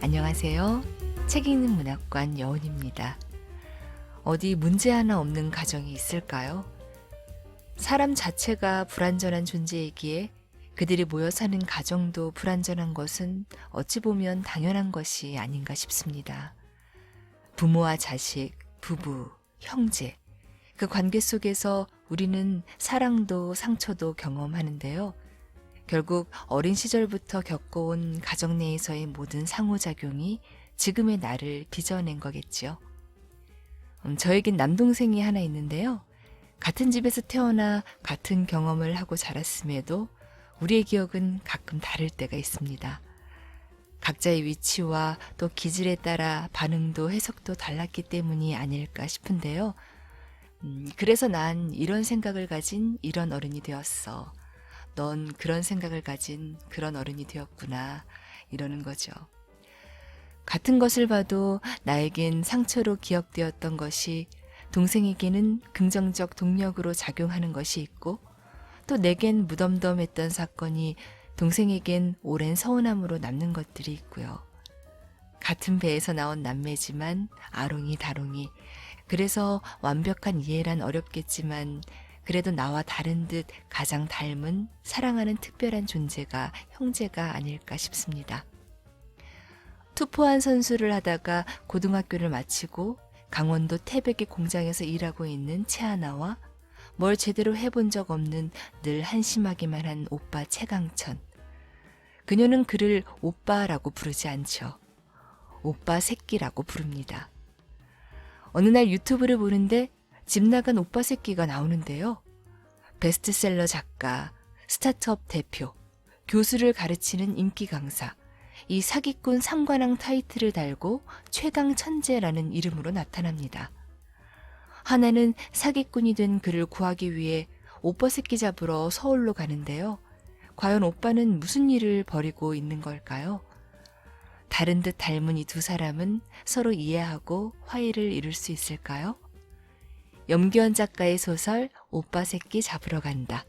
안녕하세요. 책 읽는 문학관 여운입니다. 어디 문제 하나 없는 가정이 있을까요? 사람 자체가 불완전한 존재이기에 그들이 모여 사는 가정도 불완전한 것은 어찌 보면 당연한 것이 아닌가 싶습니다. 부모와 자식, 부부, 형제, 그 관계 속에서 우리는 사랑도 상처도 경험하는데요. 결국 어린 시절부터 겪어온 가정 내에서의 모든 상호작용이 지금의 나를 빚어낸 거겠지요. 저에겐 남동생이 하나 있는데요. 같은 집에서 태어나 같은 경험을 하고 자랐음에도 우리의 기억은 가끔 다를 때가 있습니다. 각자의 위치와 또 기질에 따라 반응도 해석도 달랐기 때문이 아닐까 싶은데요. 그래서 난 이런 생각을 가진 이런 어른이 되었어. 넌 그런 생각을 가진 그런 어른이 되었구나. 이러는 거죠. 같은 것을 봐도 나에겐 상처로 기억되었던 것이 동생에게는 긍정적 동력으로 작용하는 것이 있고 또 내겐 무덤덤했던 사건이 동생에겐 오랜 서운함으로 남는 것들이 있고요. 같은 배에서 나온 남매지만 아롱이 다롱이 그래서 완벽한 이해란 어렵겠지만 그래도 나와 다른 듯 가장 닮은 사랑하는 특별한 존재가 형제가 아닐까 싶습니다. 투포한 선수를 하다가 고등학교를 마치고 강원도 태백의 공장에서 일하고 있는 채하나와 뭘 제대로 해본 적 없는 늘 한심하기만 한 오빠 최강천. 그녀는 그를 오빠라고 부르지 않죠. 오빠 새끼라고 부릅니다. 어느 날 유튜브를 보는데 집 나간 오빠 새끼가 나오는데요. 베스트셀러 작가, 스타트업 대표, 교수를 가르치는 인기 강사, 이 사기꾼 3관왕 타이틀을 달고 최강 천재라는 이름으로 나타납니다. 하나는 사기꾼이 된 그를 구하기 위해 오빠 새끼 잡으러 서울로 가는데요. 과연 오빠는 무슨 일을 벌이고 있는 걸까요? 다른 듯 닮은 이 두 사람은 서로 이해하고 화해를 이룰 수 있을까요? 염기현 작가의 소설 오빠 새끼 잡으러 간다.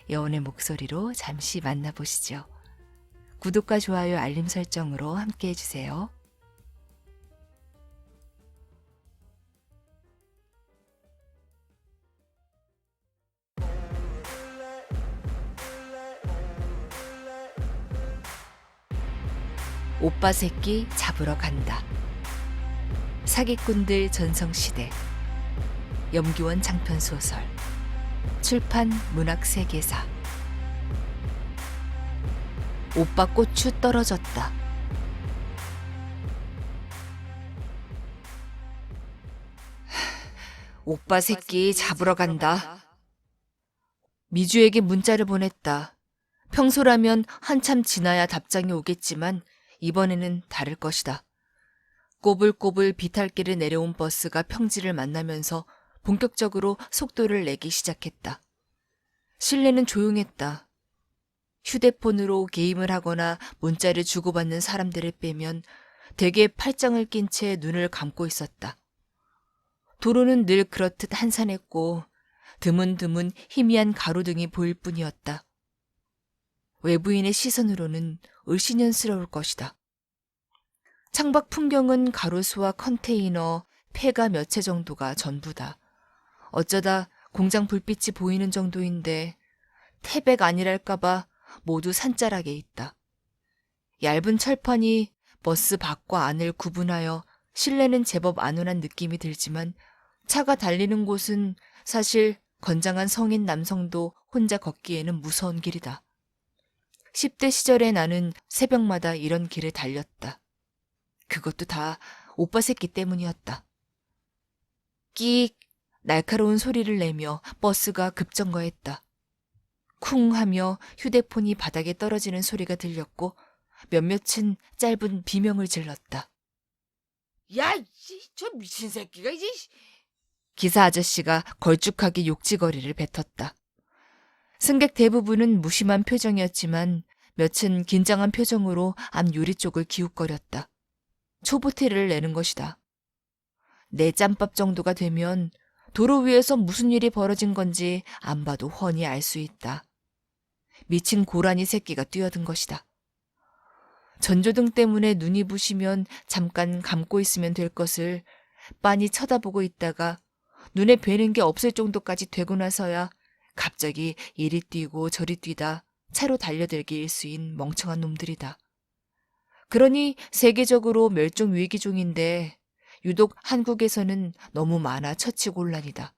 여운의 목소리로 잠시 만나보시죠. 구독과 좋아요 알림 설정으로 함께 해주세요. 오빠 새끼 잡으러 간다. 사기꾼들 전성시대 염기원 장편소설 출판 문학세계사 오빠 고추 떨어졌다. 오빠 새끼 잡으러 간다. 미주에게 문자를 보냈다. 평소라면 한참 지나야 답장이 오겠지만 이번에는 다를 것이다. 꼬불꼬불 비탈길을 내려온 버스가 평지를 만나면서 본격적으로 속도를 내기 시작했다. 실내는 조용했다. 휴대폰으로 게임을 하거나 문자를 주고받는 사람들을 빼면 대개 팔짱을 낀 채 눈을 감고 있었다. 도로는 늘 그렇듯 한산했고 드문드문 희미한 가로등이 보일 뿐이었다. 외부인의 시선으로는 을씨년스러울 것이다. 창밖 풍경은 가로수와 컨테이너, 폐가 몇 채 정도가 전부다. 어쩌다 공장 불빛이 보이는 정도인데 태백 아니랄까봐 모두 산자락에 있다. 얇은 철판이 버스 밖과 안을 구분하여 실내는 제법 안온한 느낌이 들지만 차가 달리는 곳은 사실 건장한 성인 남성도 혼자 걷기에는 무서운 길이다. 10대 시절에 나는 새벽마다 이런 길을 달렸다. 그것도 다 오빠 새끼 때문이었다. 끼익 날카로운 소리를 내며 버스가 급정거했다. 쿵 하며 휴대폰이 바닥에 떨어지는 소리가 들렸고 몇몇은 짧은 비명을 질렀다. 야, 저 미친 새끼가 이제. 기사 아저씨가 걸쭉하게 욕지거리를 뱉었다. 승객 대부분은 무심한 표정이었지만 몇은 긴장한 표정으로 앞 유리 쪽을 기웃거렸다. 초보티를 내는 것이다. 내 짬밥 정도가 되면 도로 위에서 무슨 일이 벌어진 건지 안 봐도 훤히 알 수 있다. 미친 고라니 새끼가 뛰어든 것이다. 전조등 때문에 눈이 부시면 잠깐 감고 있으면 될 것을 빤히 쳐다보고 있다가 눈에 뵈는 게 없을 정도까지 되고 나서야 갑자기 이리 뛰고 저리 뛰다 차로 달려들기 일수인 멍청한 놈들이다. 그러니 세계적으로 멸종 위기 중인데 유독 한국에서는 너무 많아 처치곤란이다.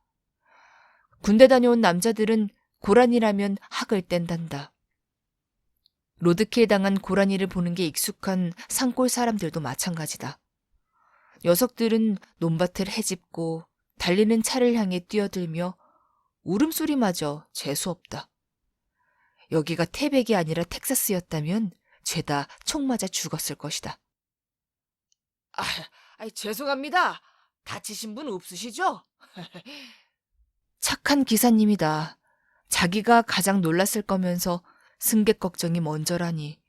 군대 다녀온 남자들은 고라니라면 학을 뗀단다. 로드킬 당한 고라니를 보는 게 익숙한 산골 사람들도 마찬가지다. 녀석들은 논밭을 헤집고 달리는 차를 향해 뛰어들며 울음소리마저 재수없다. 여기가 태백이 아니라 텍사스였다면 죄다 총 맞아 죽었을 것이다. 아, 죄송합니다. 다치신 분 없으시죠? 착한 기사님이다. 자기가 가장 놀랐을 거면서 승객 걱정이 먼저라니.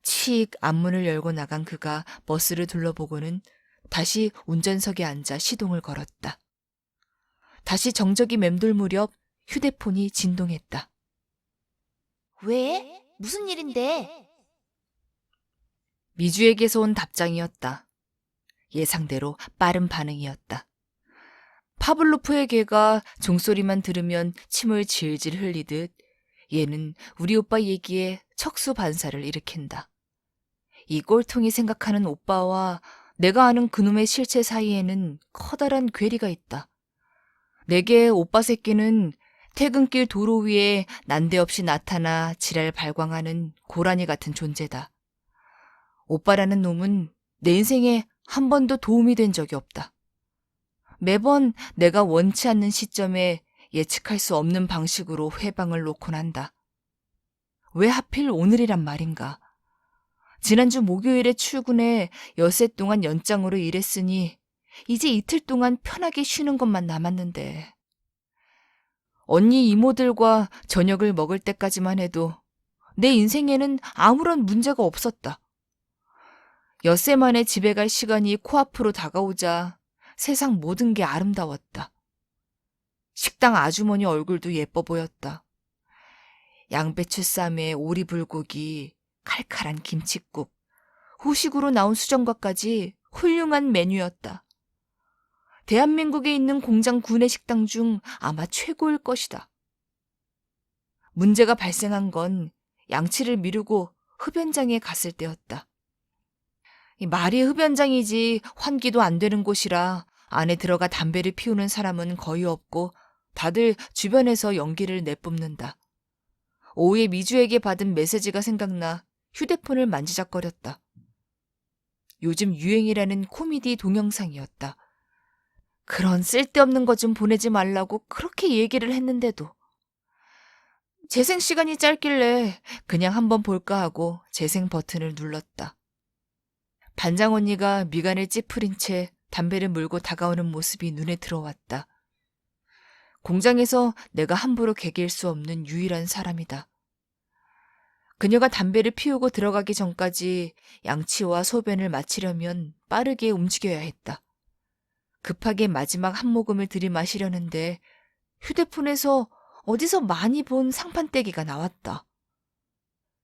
칙 앞문을 열고 나간 그가 버스를 둘러보고는 다시 운전석에 앉아 시동을 걸었다. 다시 정적이 맴돌 무렵 휴대폰이 진동했다. 왜? 무슨 일인데? 미주에게서 온 답장이었다. 예상대로 빠른 반응이었다. 파블로프의 개가 종소리만 들으면 침을 질질 흘리듯 얘는 우리 오빠 얘기에 척수 반사를 일으킨다. 이 꼴통이 생각하는 오빠와 내가 아는 그놈의 실체 사이에는 커다란 괴리가 있다. 내게 오빠 새끼는 퇴근길 도로 위에 난데없이 나타나 지랄 발광하는 고라니 같은 존재다. 오빠라는 놈은 내 인생에 한 번도 도움이 된 적이 없다. 매번 내가 원치 않는 시점에 예측할 수 없는 방식으로 회방을 놓곤 한다. 왜 하필 오늘이란 말인가? 지난주 목요일에 출근해 엿새 동안 연장으로 일했으니 이제 이틀 동안 편하게 쉬는 것만 남았는데. 언니 이모들과 저녁을 먹을 때까지만 해도 내 인생에는 아무런 문제가 없었다. 엿새 만에 집에 갈 시간이 코앞으로 다가오자 세상 모든 게 아름다웠다. 식당 아주머니 얼굴도 예뻐 보였다. 양배추 쌈에 오리불고기, 칼칼한 김칫국, 후식으로 나온 수정과까지 훌륭한 메뉴였다. 대한민국에 있는 공장 구내식당 중 아마 최고일 것이다. 문제가 발생한 건 양치를 미루고 흡연장에 갔을 때였다. 말이 흡연장이지 환기도 안 되는 곳이라 안에 들어가 담배를 피우는 사람은 거의 없고 다들 주변에서 연기를 내뿜는다. 오후에 미주에게 받은 메시지가 생각나 휴대폰을 만지작거렸다. 요즘 유행이라는 코미디 동영상이었다. 그런 쓸데없는 것 좀 보내지 말라고 그렇게 얘기를 했는데도. 재생 시간이 짧길래 그냥 한번 볼까 하고 재생 버튼을 눌렀다. 반장 언니가 미간을 찌푸린 채 담배를 물고 다가오는 모습이 눈에 들어왔다. 공장에서 내가 함부로 개길 수 없는 유일한 사람이다. 그녀가 담배를 피우고 들어가기 전까지 양치와 소변을 마치려면 빠르게 움직여야 했다. 급하게 마지막 한 모금을 들이마시려는데 휴대폰에서 어디서 많이 본 상판떼기가 나왔다.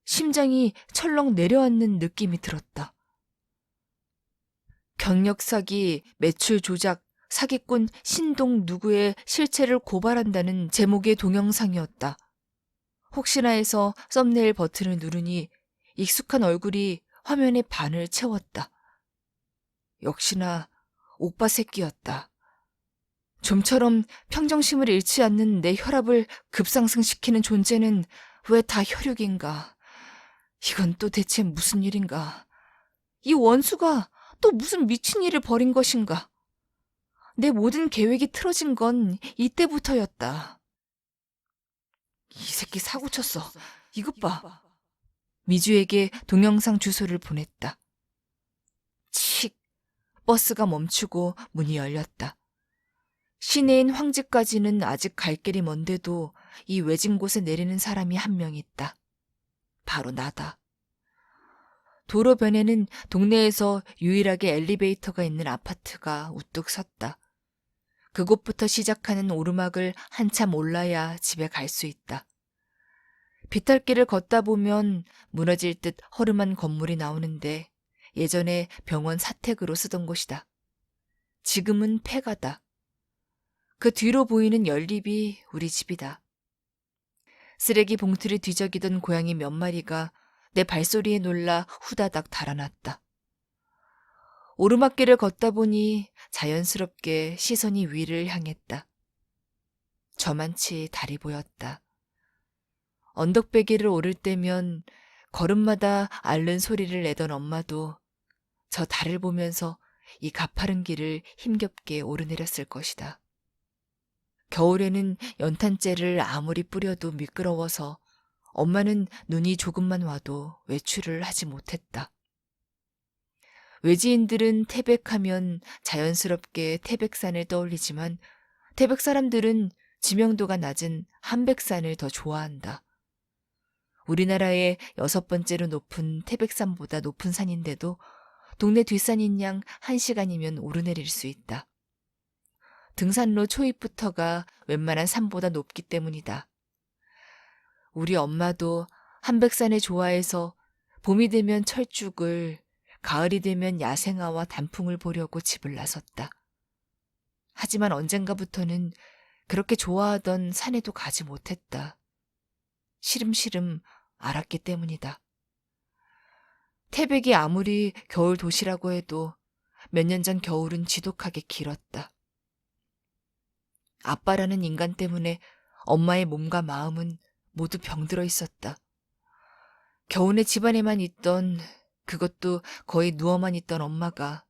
심장이 철렁 내려앉는 느낌이 들었다. 경력 사기, 매출 조작, 사기꾼 신동 누구의 실체를 고발한다는 제목의 동영상이었다. 혹시나 해서 썸네일 버튼을 누르니 익숙한 얼굴이 화면의 반을 채웠다. 역시나 오빠 새끼였다. 좀처럼 평정심을 잃지 않는 내 혈압을 급상승시키는 존재는 왜 다 혈육인가? 이건 또 대체 무슨 일인가? 이 원수가 또 무슨 미친 일을 벌인 것인가? 내 모든 계획이 틀어진 건 이때부터였다. 이 새끼 사고 쳤어. 이것 봐. 미주에게 동영상 주소를 보냈다. 칙. 버스가 멈추고 문이 열렸다. 시내인 황지까지는 아직 갈 길이 먼데도 이 외진 곳에 내리는 사람이 한 명 있다. 바로 나다. 도로변에는 동네에서 유일하게 엘리베이터가 있는 아파트가 우뚝 섰다. 그곳부터 시작하는 오르막을 한참 올라야 집에 갈 수 있다. 비탈길을 걷다 보면 무너질 듯 허름한 건물이 나오는데 예전에 병원 사택으로 쓰던 곳이다. 지금은 폐가다. 그 뒤로 보이는 연립이 우리 집이다. 쓰레기 봉투를 뒤적이던 고양이 몇 마리가 내 발소리에 놀라 후다닥 달아났다. 오르막길을 걷다 보니 자연스럽게 시선이 위를 향했다. 저만치 달이 보였다. 언덕배기를 오를 때면 걸음마다 앓는 소리를 내던 엄마도 저 달을 보면서 이 가파른 길을 힘겹게 오르내렸을 것이다. 겨울에는 연탄재를 아무리 뿌려도 미끄러워서 엄마는 눈이 조금만 와도 외출을 하지 못했다. 외지인들은 태백하면 자연스럽게 태백산을 떠올리지만 태백 사람들은 지명도가 낮은 한백산을 더 좋아한다. 우리나라의 6번째로 높은 태백산보다 높은 산인데도 동네 뒷산인 양 1시간이면 오르내릴 수 있다. 등산로 초입부터가 웬만한 산보다 높기 때문이다. 우리 엄마도 한백산을 좋아해서 봄이 되면 철쭉을, 가을이 되면 야생화와 단풍을 보려고 집을 나섰다. 하지만 언젠가부터는 그렇게 좋아하던 산에도 가지 못했다. 시름시름 알았기 때문이다. 태백이 아무리 겨울 도시라고 해도 몇 년 전 겨울은 지독하게 길었다. 아빠라는 인간 때문에 엄마의 몸과 마음은 모두 병들어 있었다. 겨우내 집안에만 있던, 그것도 거의 누워만 있던 엄마가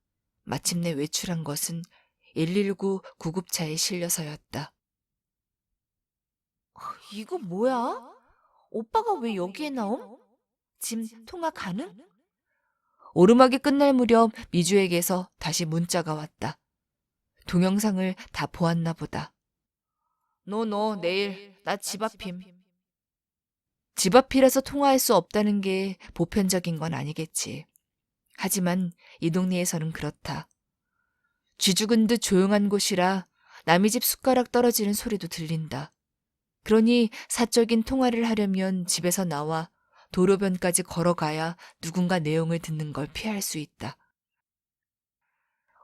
마침내 외출한 것은 119 구급차에 실려서였다. 이거 뭐야? 오빠가 왜 여기에 나옴? 짐 통화 가능? 오르막이 끝날 무렵 미주에게서 다시 문자가 왔다. 동영상을 다 보았나 보다. 너 내일 나 집 앞임. 집 앞이라서 통화할 수 없다는 게 보편적인 건 아니겠지. 하지만 이 동네에서는 그렇다. 쥐죽은 듯 조용한 곳이라 남의 집 숟가락 떨어지는 소리도 들린다. 그러니 사적인 통화를 하려면 집에서 나와 도로변까지 걸어가야 누군가 내용을 듣는 걸 피할 수 있다.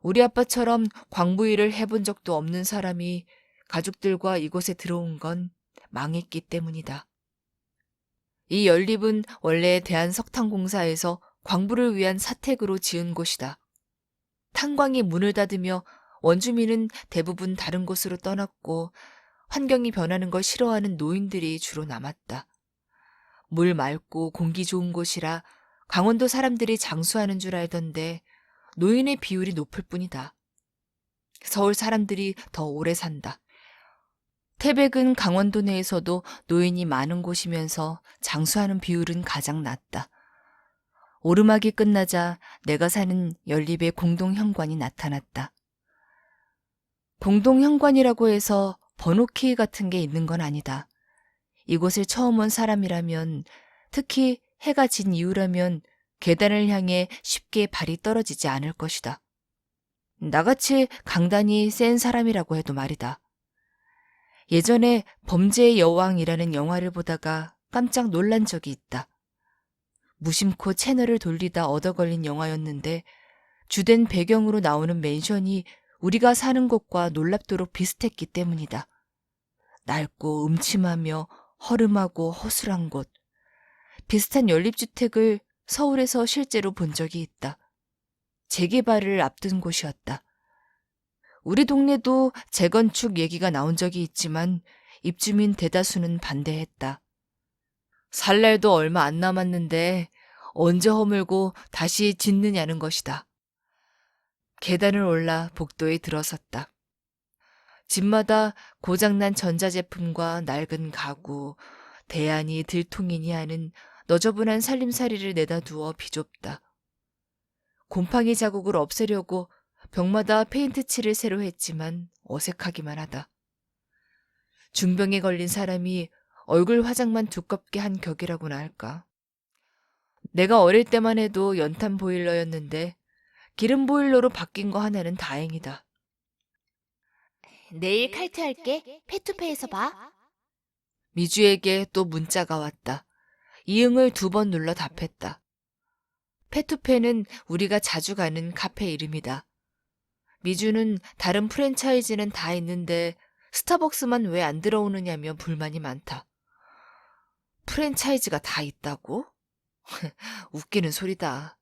우리 아빠처럼 광부 일을 해본 적도 없는 사람이 가족들과 이곳에 들어온 건 망했기 때문이다. 이 연립은 원래 대한석탄공사에서 광부를 위한 사택으로 지은 곳이다. 탄광이 문을 닫으며 원주민은 대부분 다른 곳으로 떠났고 환경이 변하는 걸 싫어하는 노인들이 주로 남았다. 물 맑고 공기 좋은 곳이라 강원도 사람들이 장수하는 줄 알던데 노인의 비율이 높을 뿐이다. 서울 사람들이 더 오래 산다. 태백은 강원도 내에서도 노인이 많은 곳이면서 장수하는 비율은 가장 낮다. 오르막이 끝나자 내가 사는 연립의 공동현관이 나타났다. 공동현관이라고 해서 번호키 같은 게 있는 건 아니다. 이곳을 처음 온 사람이라면, 특히 해가 진 이후라면 계단을 향해 쉽게 발이 떨어지지 않을 것이다. 나같이 강단이 센 사람이라고 해도 말이다. 예전에 범죄의 여왕이라는 영화를 보다가 깜짝 놀란 적이 있다. 무심코 채널을 돌리다 얻어 걸린 영화였는데 주된 배경으로 나오는 맨션이 우리가 사는 곳과 놀랍도록 비슷했기 때문이다. 낡고 음침하며 허름하고 허술한 곳. 비슷한 연립주택을 서울에서 실제로 본 적이 있다. 재개발을 앞둔 곳이었다. 우리 동네도 재건축 얘기가 나온 적이 있지만 입주민 대다수는 반대했다. 살 날도 얼마 안 남았는데 언제 허물고 다시 짓느냐는 것이다. 계단을 올라 복도에 들어섰다. 집마다 고장난 전자제품과 낡은 가구, 대안이 들통이니 하는 너저분한 살림살이를 내다 두어 비좁다. 곰팡이 자국을 없애려고 벽마다 페인트 칠을 새로 했지만 어색하기만 하다. 중병에 걸린 사람이 얼굴 화장만 두껍게 한 격이라고나 할까. 내가 어릴 때만 해도 연탄 보일러였는데 기름 보일러로 바뀐 거 하나는 다행이다. 내일 칼퇴할게. 페투페에서 봐. 미주에게 또 문자가 왔다. 이응을 2번 눌러 답했다. 페투페는 우리가 자주 가는 카페 이름이다. 미주는 다른 프랜차이즈는 다 있는데 스타벅스만 왜 안 들어오느냐며 불만이 많다. 프랜차이즈가 다 있다고? 웃기는 소리다.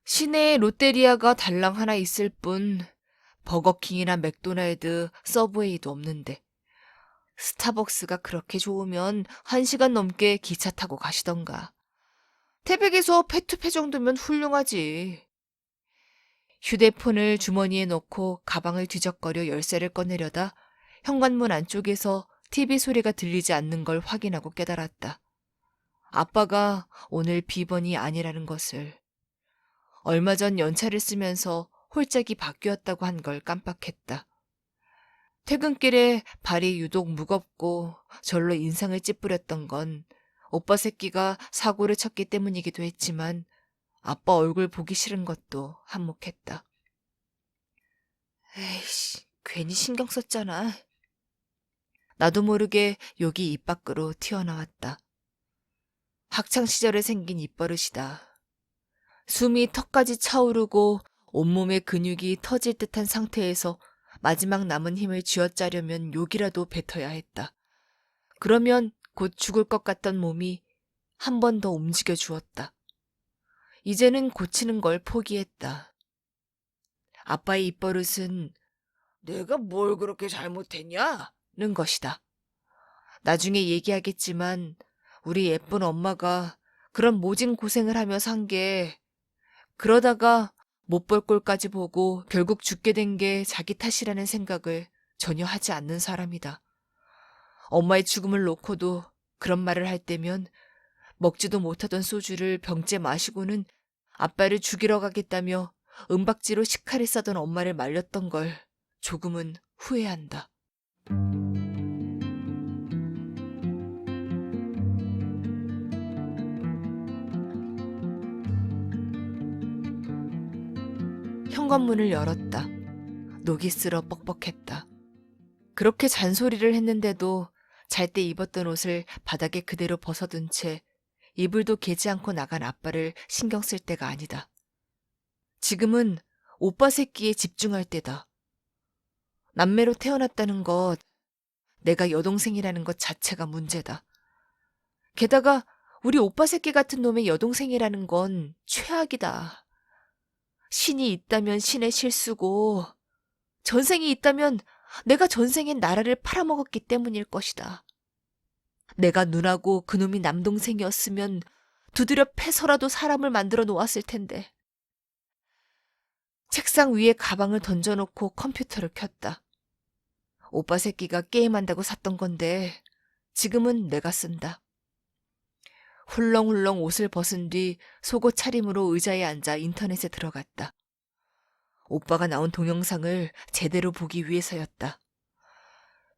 시내에 롯데리아가 달랑 하나 있을 뿐 버거킹이나 맥도날드, 서브웨이도 없는데 스타벅스가 그렇게 좋으면 1시간 넘게 기차 타고 가시던가. 태백에서 페투페 정도면 훌륭하지. 휴대폰을 주머니에 넣고 가방을 뒤적거려 열쇠를 꺼내려다 현관문 안쪽에서 TV 소리가 들리지 않는 걸 확인하고 깨달았다. 아빠가 오늘 비번이 아니라는 것을. 얼마 전 연차를 쓰면서 홀짝이 바뀌었다고 한 걸 깜빡했다. 퇴근길에 발이 유독 무겁고 절로 인상을 찌푸렸던 건 오빠 새끼가 사고를 쳤기 때문이기도 했지만 아빠 얼굴 보기 싫은 것도 한몫했다. 에이씨, 괜히 신경 썼잖아. 나도 모르게 욕이 입 밖으로 튀어나왔다. 학창시절에 생긴 입버릇이다. 숨이 턱까지 차오르고 온몸의 근육이 터질 듯한 상태에서 마지막 남은 힘을 쥐어짜려면 욕이라도 뱉어야 했다. 그러면 곧 죽을 것 같던 몸이 한 번 더 움직여 주었다. 이제는 고치는 걸 포기했다. 아빠의 입버릇은 내가 뭘 그렇게 잘못했냐? 는 것이다. 나중에 얘기하겠지만 우리 예쁜 엄마가 그런 모진 고생을 하며 산 게 그러다가 못 볼 꼴까지 보고 결국 죽게 된 게 자기 탓이라는 생각을 전혀 하지 않는 사람이다. 엄마의 죽음을 놓고도 그런 말을 할 때면 먹지도 못하던 소주를 병째 마시고는 아빠를 죽이러 가겠다며 은박지로 식칼을 싸던 엄마를 말렸던 걸 조금은 후회한다. 현관문을 열었다. 녹이 쓸어 뻑뻑했다. 그렇게 잔소리를 했는데도 잘 때 입었던 옷을 바닥에 그대로 벗어둔 채 이불도 개지 않고 나간 아빠를 신경 쓸 때가 아니다. 지금은 오빠 새끼에 집중할 때다. 남매로 태어났다는 것, 내가 여동생이라는 것 자체가 문제다. 게다가 우리 오빠 새끼 같은 놈의 여동생이라는 건 최악이다. 신이 있다면 신의 실수고 전생이 있다면 내가 전생엔 나라를 팔아먹었기 때문일 것이다. 내가 누나고 그놈이 남동생이었으면 두드려 패서라도 사람을 만들어 놓았을 텐데. 책상 위에 가방을 던져놓고 컴퓨터를 켰다. 오빠 새끼가 게임한다고 샀던 건데 지금은 내가 쓴다. 훌렁훌렁 옷을 벗은 뒤 속옷 차림으로 의자에 앉아 인터넷에 들어갔다. 오빠가 나온 동영상을 제대로 보기 위해서였다.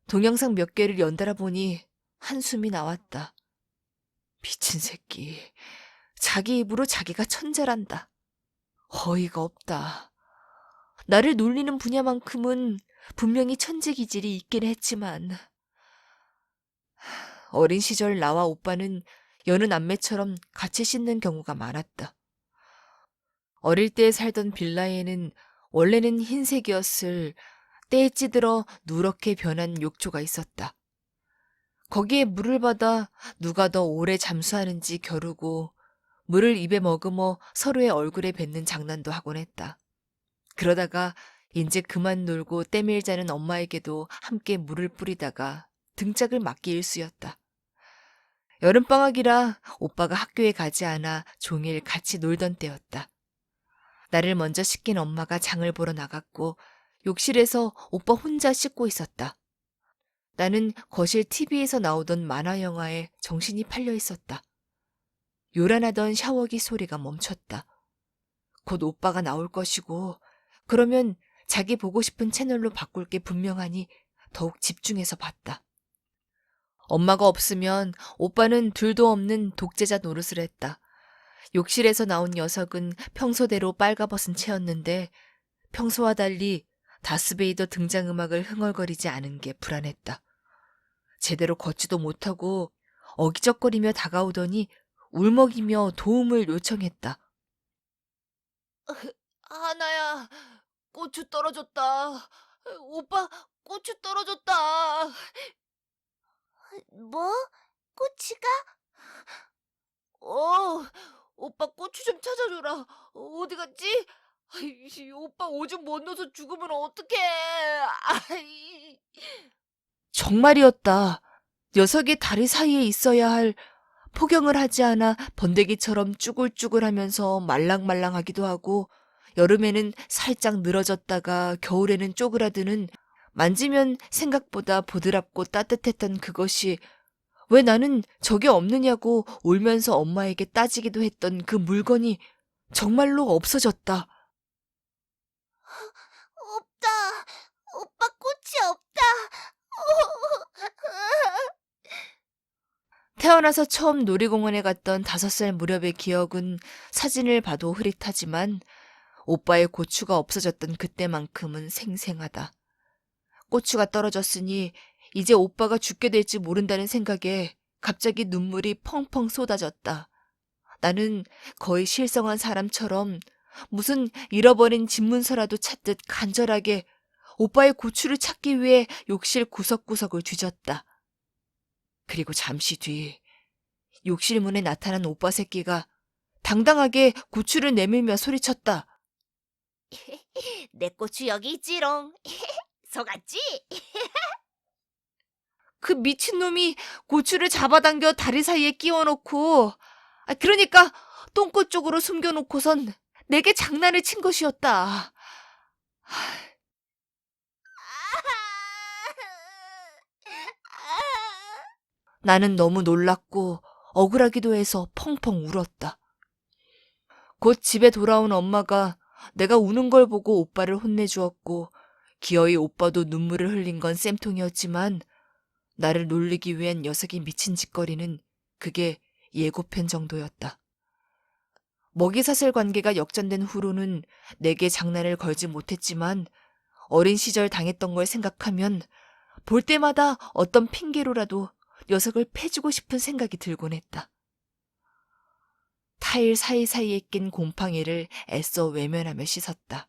동영상 몇 개를 연달아 보니 한숨이 나왔다. 미친 새끼. 자기 입으로 자기가 천재란다. 어이가 없다. 나를 놀리는 분야만큼은 분명히 천재 기질이 있긴 했지만 어린 시절 나와 오빠는 여느 남매처럼 같이 씻는 경우가 많았다. 어릴 때 살던 빌라에는 원래는 흰색이었을 때에 찌들어 누렇게 변한 욕조가 있었다. 거기에 물을 받아 누가 더 오래 잠수하는지 겨루고 물을 입에 머금어 서로의 얼굴에 뱉는 장난도 하곤 했다. 그러다가 이제 그만 놀고 때밀자는 엄마에게도 함께 물을 뿌리다가 등짝을 맞기 일쑤였다. 여름방학이라 오빠가 학교에 가지 않아 종일 같이 놀던 때였다. 나를 먼저 씻긴 엄마가 장을 보러 나갔고 욕실에서 오빠 혼자 씻고 있었다. 나는 거실 TV에서 나오던 만화 영화에 정신이 팔려 있었다. 요란하던 샤워기 소리가 멈췄다. 곧 오빠가 나올 것이고 그러면 자기 보고 싶은 채널로 바꿀 게 분명하니 더욱 집중해서 봤다. 엄마가 없으면 오빠는 둘도 없는 독재자 노릇을 했다. 욕실에서 나온 녀석은 평소대로 빨가벗은 채였는데 평소와 달리 다스베이더 등장음악을 흥얼거리지 않은 게 불안했다. 제대로 걷지도 못하고 어기적거리며 다가오더니 울먹이며 도움을 요청했다. 하나야, 고추 떨어졌다. 오빠, 고추 떨어졌다. 뭐? 꼬치가? 오빠 고추 좀 찾아줘라. 어디 갔지? 오빠 오줌 못 넣어서 죽으면 어떡해. 아이. 정말이었다. 녀석의 다리 사이에 있어야 할 포경을 하지 않아 번데기처럼 쭈글쭈글하면서 말랑말랑하기도 하고 여름에는 살짝 늘어졌다가 겨울에는 쪼그라드는 만지면 생각보다 보드랍고 따뜻했던 그것이 왜 나는 저게 없느냐고 울면서 엄마에게 따지기도 했던 그 물건이 정말로 없어졌다. 없다. 오빠 꽃이 없다. 태어나서 처음 놀이공원에 갔던 5살 무렵의 기억은 사진을 봐도 흐릿하지만 오빠의 고추가 없어졌던 그때만큼은 생생하다. 고추가 떨어졌으니 이제 오빠가 죽게 될지 모른다는 생각에 갑자기 눈물이 펑펑 쏟아졌다. 나는 거의 실성한 사람처럼 무슨 잃어버린 집문서라도 찾듯 간절하게 오빠의 고추를 찾기 위해 욕실 구석구석을 뒤졌다. 그리고 잠시 뒤 욕실 문에 나타난 오빠 새끼가 당당하게 고추를 내밀며 소리쳤다. 내 고추 여기 있지롱. 속았지? 그 미친놈이 고추를 잡아당겨 다리 사이에 끼워놓고 그러니까 똥꼬 쪽으로 숨겨놓고선 내게 장난을 친 것이었다. 나는 너무 놀랐고 억울하기도 해서 펑펑 울었다. 곧 집에 돌아온 엄마가 내가 우는 걸 보고 오빠를 혼내주었고 기어이 오빠도 눈물을 흘린 건 쌤통이었지만 나를 놀리기 위한 녀석이 미친 짓거리는 그게 예고편 정도였다. 먹이사슬 관계가 역전된 후로는 내게 장난을 걸지 못했지만 어린 시절 당했던 걸 생각하면 볼 때마다 어떤 핑계로라도 녀석을 패주고 싶은 생각이 들곤 했다. 타일 사이사이에 낀 곰팡이를 애써 외면하며 씻었다.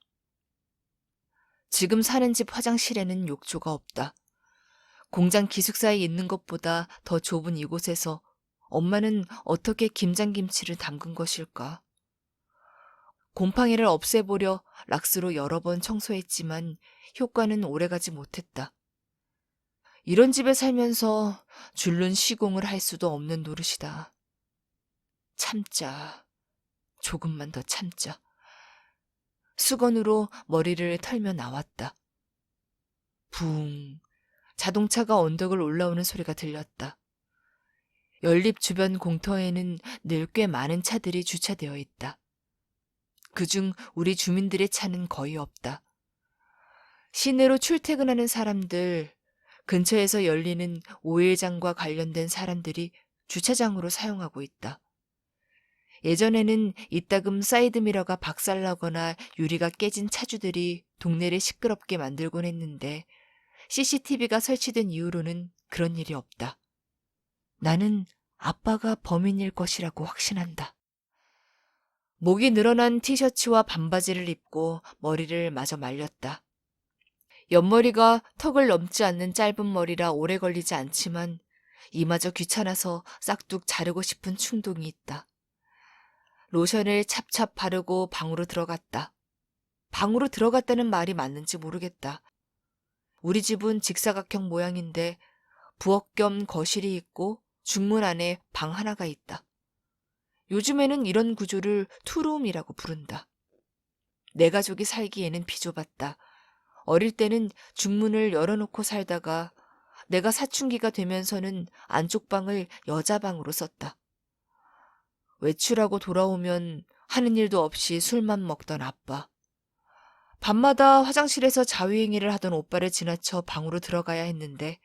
지금 사는 집 화장실에는 욕조가 없다. 공장 기숙사에 있는 것보다 더 좁은 이곳에서 엄마는 어떻게 김장김치를 담근 것일까? 곰팡이를 없애보려 락스로 여러 번 청소했지만 효과는 오래가지 못했다. 이런 집에 살면서 줄눈 시공을 할 수도 없는 노릇이다. 참자. 조금만 더 참자. 수건으로 머리를 털며 나왔다. 붕. 자동차가 언덕을 올라오는 소리가 들렸다. 연립 주변 공터에는 늘 꽤 많은 차들이 주차되어 있다. 그중 우리 주민들의 차는 거의 없다. 시내로 출퇴근하는 사람들, 근처에서 열리는 오일장과 관련된 사람들이 주차장으로 사용하고 있다. 예전에는 이따금 사이드미러가 박살나거나 유리가 깨진 차주들이 동네를 시끄럽게 만들곤 했는데 CCTV가 설치된 이후로는 그런 일이 없다. 나는 아빠가 범인일 것이라고 확신한다. 목이 늘어난 티셔츠와 반바지를 입고 머리를 마저 말렸다. 옆머리가 턱을 넘지 않는 짧은 머리라 오래 걸리지 않지만 이마저 귀찮아서 싹둑 자르고 싶은 충동이 있다. 로션을 찹찹 바르고 방으로 들어갔다. 방으로 들어갔다는 말이 맞는지 모르겠다. 우리 집은 직사각형 모양인데 부엌 겸 거실이 있고 중문 안에 방 하나가 있다. 요즘에는 이런 구조를 투룸이라고 부른다. 내 가족이 살기에는 비좁았다. 어릴 때는 중문을 열어놓고 살다가 내가 사춘기가 되면서는 안쪽 방을 여자방으로 썼다. 외출하고 돌아오면 하는 일도 없이 술만 먹던 아빠. 밤마다 화장실에서 자유행위를 하던 오빠를 지나쳐 방으로 들어가야 했는데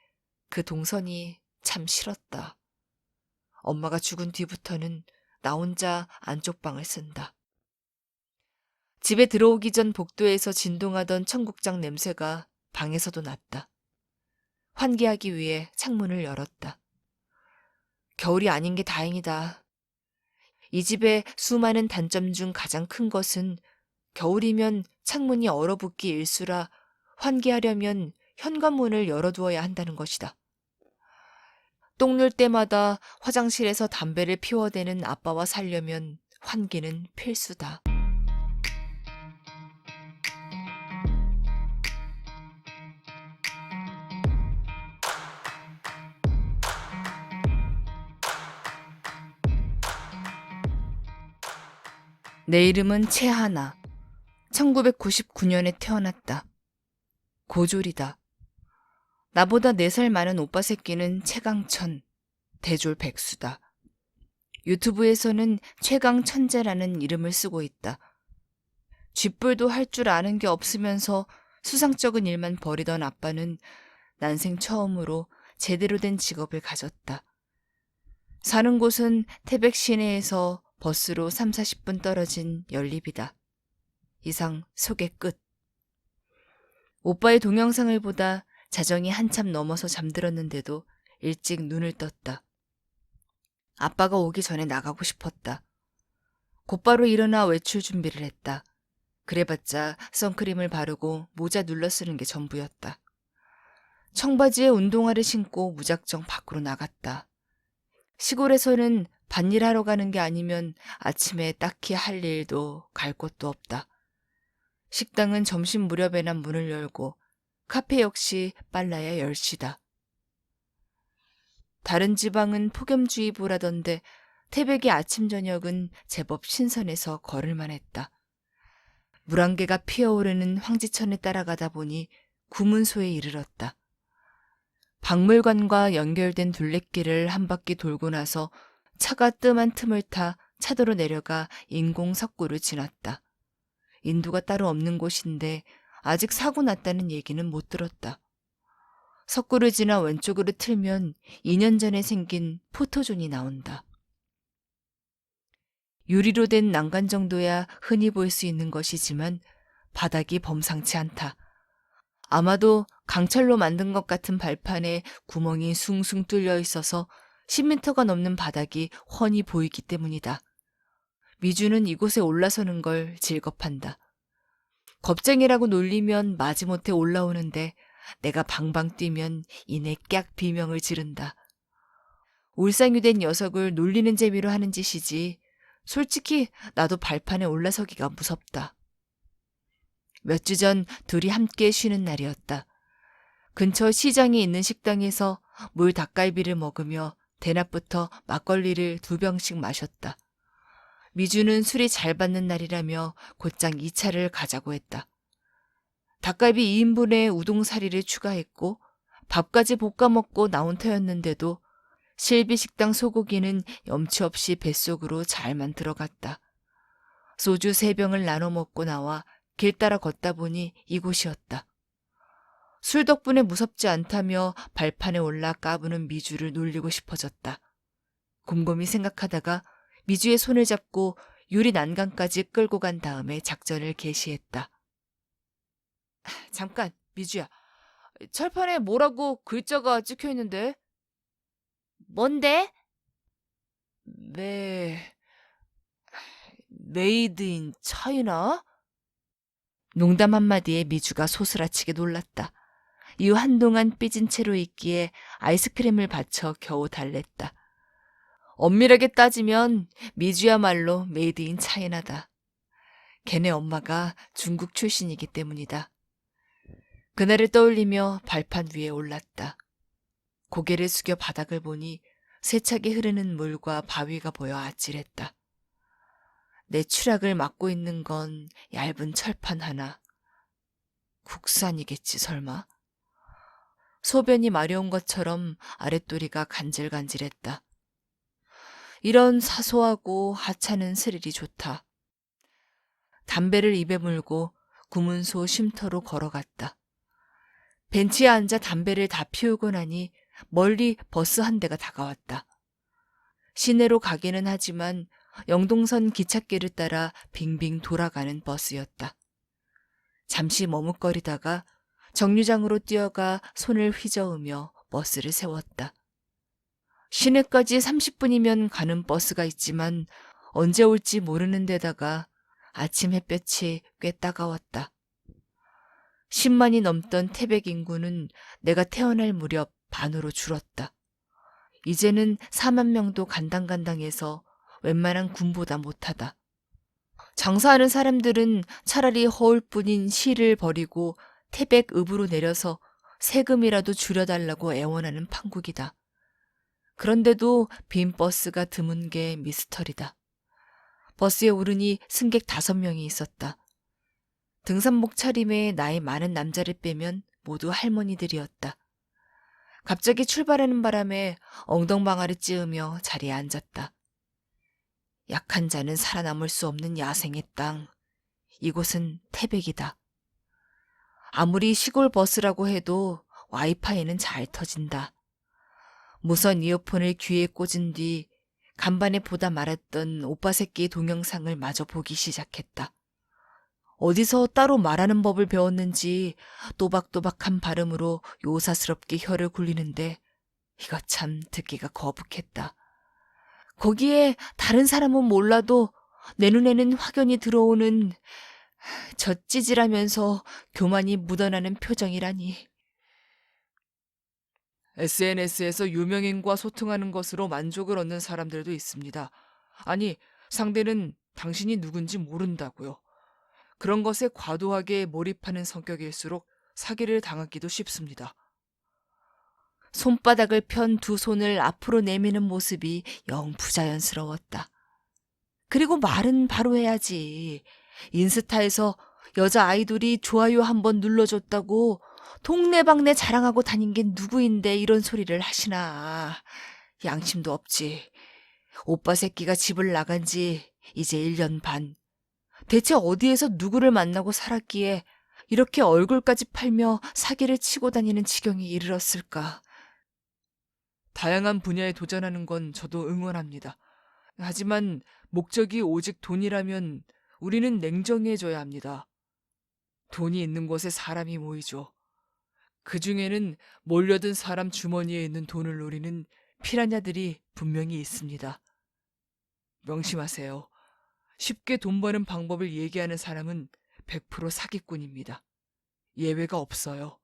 그 동선이 참 싫었다. 엄마가 죽은 뒤부터는 나 혼자 안쪽 방을 쓴다. 집에 들어오기 전 복도에서 진동하던 청국장 냄새가 방에서도 났다. 환기하기 위해 창문을 열었다. 겨울이 아닌 게 다행이다. 이 집의 수많은 단점 중 가장 큰 것은 겨울이면 창문이 얼어붙기 일쑤라 환기하려면 현관문을 열어두어야 한다는 것이다. 똥눌 때마다 화장실에서 담배를 피워대는 아빠와 살려면 환기는 필수다. 내 이름은 채하나. 1999년에 태어났다. 고졸이다. 나보다 4살 많은 오빠 새끼는 최강천, 대졸 백수다. 유튜브에서는 최강천재라는 이름을 쓰고 있다. 쥐뿔도 할 줄 아는 게 없으면서 수상쩍은 일만 벌이던 아빠는 난생 처음으로 제대로 된 직업을 가졌다. 사는 곳은 태백 시내에서 버스로 30-40분 떨어진 연립이다. 이상 소개 끝. 오빠의 동영상을 보다 자정이 한참 넘어서 잠들었는데도 일찍 눈을 떴다. 아빠가 오기 전에 나가고 싶었다. 곧바로 일어나 외출 준비를 했다. 그래봤자 선크림을 바르고 모자 눌러 쓰는 게 전부였다. 청바지에 운동화를 신고 무작정 밖으로 나갔다. 시골에서는 밭일하러 가는 게 아니면 아침에 딱히 할 일도 갈 곳도 없다. 식당은 점심 무렵에나 문을 열고 카페 역시 빨라야 10시다. 다른 지방은 폭염주의보라던데 태백의 아침 저녁은 제법 신선해서 걸을만 했다. 물안개가 피어오르는 황지천에 따라가다 보니 구문소에 이르렀다. 박물관과 연결된 둘레길을 한 바퀴 돌고 나서 차가 뜸한 틈을 타 차도로 내려가 인공 석굴을 지났다. 인도가 따로 없는 곳인데 아직 사고 났다는 얘기는 못 들었다. 석굴을 지나 왼쪽으로 틀면 2년 전에 생긴 포토존이 나온다. 유리로 된 난간 정도야 흔히 볼 수 있는 것이지만 바닥이 범상치 않다. 아마도 강철로 만든 것 같은 발판에 구멍이 숭숭 뚫려 있어서 10m가 넘는 바닥이 훤히 보이기 때문이다. 미주는 이곳에 올라서는 걸 질겁한다. 겁쟁이라고 놀리면 마지못해 올라오는데 내가 방방 뛰면 이내 깍 비명을 지른다. 울상이 된 녀석을 놀리는 재미로 하는 짓이지 솔직히 나도 발판에 올라서기가 무섭다. 몇 주 전 둘이 함께 쉬는 날이었다. 근처 시장에 있는 식당에서 물 닭갈비를 먹으며 대낮부터 막걸리를 2병씩 마셨다. 미주는 술이 잘 받는 날이라며 곧장 2차를 가자고 했다. 닭갈비 2인분에 우동사리를 추가했고 밥까지 볶아 먹고 나온 터였는데도 실비식당 소고기는 염치 없이 뱃속으로 잘만 들어갔다. 소주 3병을 나눠 먹고 나와 길 따라 걷다 보니 이곳이었다. 술 덕분에 무섭지 않다며 발판에 올라 까부는 미주를 놀리고 싶어졌다. 곰곰이 생각하다가 미주의 손을 잡고 유리 난간까지 끌고 간 다음에 작전을 개시했다. 잠깐, 미주야. 철판에 뭐라고 글자가 찍혀 있는데? 뭔데? 메이드 인 차이나? 농담 한마디에 미주가 소스라치게 놀랐다. 이후 한동안 삐진 채로 있기에 아이스크림을 받쳐 겨우 달랬다. 엄밀하게 따지면 미주야말로 메이드 인 차이나다. 걔네 엄마가 중국 출신이기 때문이다. 그날을 떠올리며 발판 위에 올랐다. 고개를 숙여 바닥을 보니 세차게 흐르는 물과 바위가 보여 아찔했다. 내 추락을 막고 있는 건 얇은 철판 하나. 국산이겠지 설마? 소변이 마려운 것처럼 아랫도리가 간질간질했다. 이런 사소하고 하찮은 스릴이 좋다. 담배를 입에 물고 구문소 쉼터로 걸어갔다. 벤치에 앉아 담배를 다 피우고 나니 멀리 버스 한 대가 다가왔다. 시내로 가기는 하지만 영동선 기찻길을 따라 빙빙 돌아가는 버스였다. 잠시 머뭇거리다가 정류장으로 뛰어가 손을 휘저으며 버스를 세웠다. 시내까지 30분이면 가는 버스가 있지만 언제 올지 모르는 데다가 아침 햇볕이 꽤 따가웠다. 10만이 넘던 태백 인구는 내가 태어날 무렵 반으로 줄었다. 이제는 4만 명도 간당간당해서 웬만한 군보다 못하다. 장사하는 사람들은 차라리 허울뿐인 시를 버리고 태백읍으로 내려서 세금이라도 줄여달라고 애원하는 판국이다. 그런데도 빈 버스가 드문 게 미스터리다. 버스에 오르니 승객 5명이 있었다. 등산복 차림에 나이 많은 남자를 빼면 모두 할머니들이었다. 갑자기 출발하는 바람에 엉덩방아를 찌으며 자리에 앉았다. 약한 자는 살아남을 수 없는 야생의 땅. 이곳은 태백이다. 아무리 시골 버스라고 해도 와이파이는 잘 터진다. 무선 이어폰을 귀에 꽂은 뒤 간반에 보다 말았던 오빠 새끼의 동영상을 마저 보기 시작했다. 어디서 따로 말하는 법을 배웠는지 또박또박한 발음으로 요사스럽게 혀를 굴리는데 이거 참 듣기가 거북했다. 거기에 다른 사람은 몰라도 내 눈에는 확연히 들어오는 저 찌질하면서 교만이 묻어나는 표정이라니. SNS에서 유명인과 소통하는 것으로 만족을 얻는 사람들도 있습니다. 아니, 상대는 당신이 누군지 모른다고요. 그런 것에 과도하게 몰입하는 성격일수록 사기를 당하기도 쉽습니다. 손바닥을 편 두 손을 앞으로 내미는 모습이 영 부자연스러웠다. 그리고 말은 바로 해야지. 인스타에서 여자 아이돌이 좋아요 한번 눌러줬다고 동네방네 자랑하고 다닌 게 누구인데 이런 소리를 하시나. 양심도 없지. 오빠 새끼가 집을 나간 지 이제 1년 반. 대체 어디에서 누구를 만나고 살았기에 이렇게 얼굴까지 팔며 사기를 치고 다니는 지경에 이르렀을까. 다양한 분야에 도전하는 건 저도 응원합니다. 하지만 목적이 오직 돈이라면 우리는 냉정해져야 합니다. 돈이 있는 곳에 사람이 모이죠. 그 중에는 몰려든 사람 주머니에 있는 돈을 노리는 피라냐들이 분명히 있습니다. 명심하세요. 쉽게 돈 버는 방법을 얘기하는 사람은 100% 사기꾼입니다. 예외가 없어요.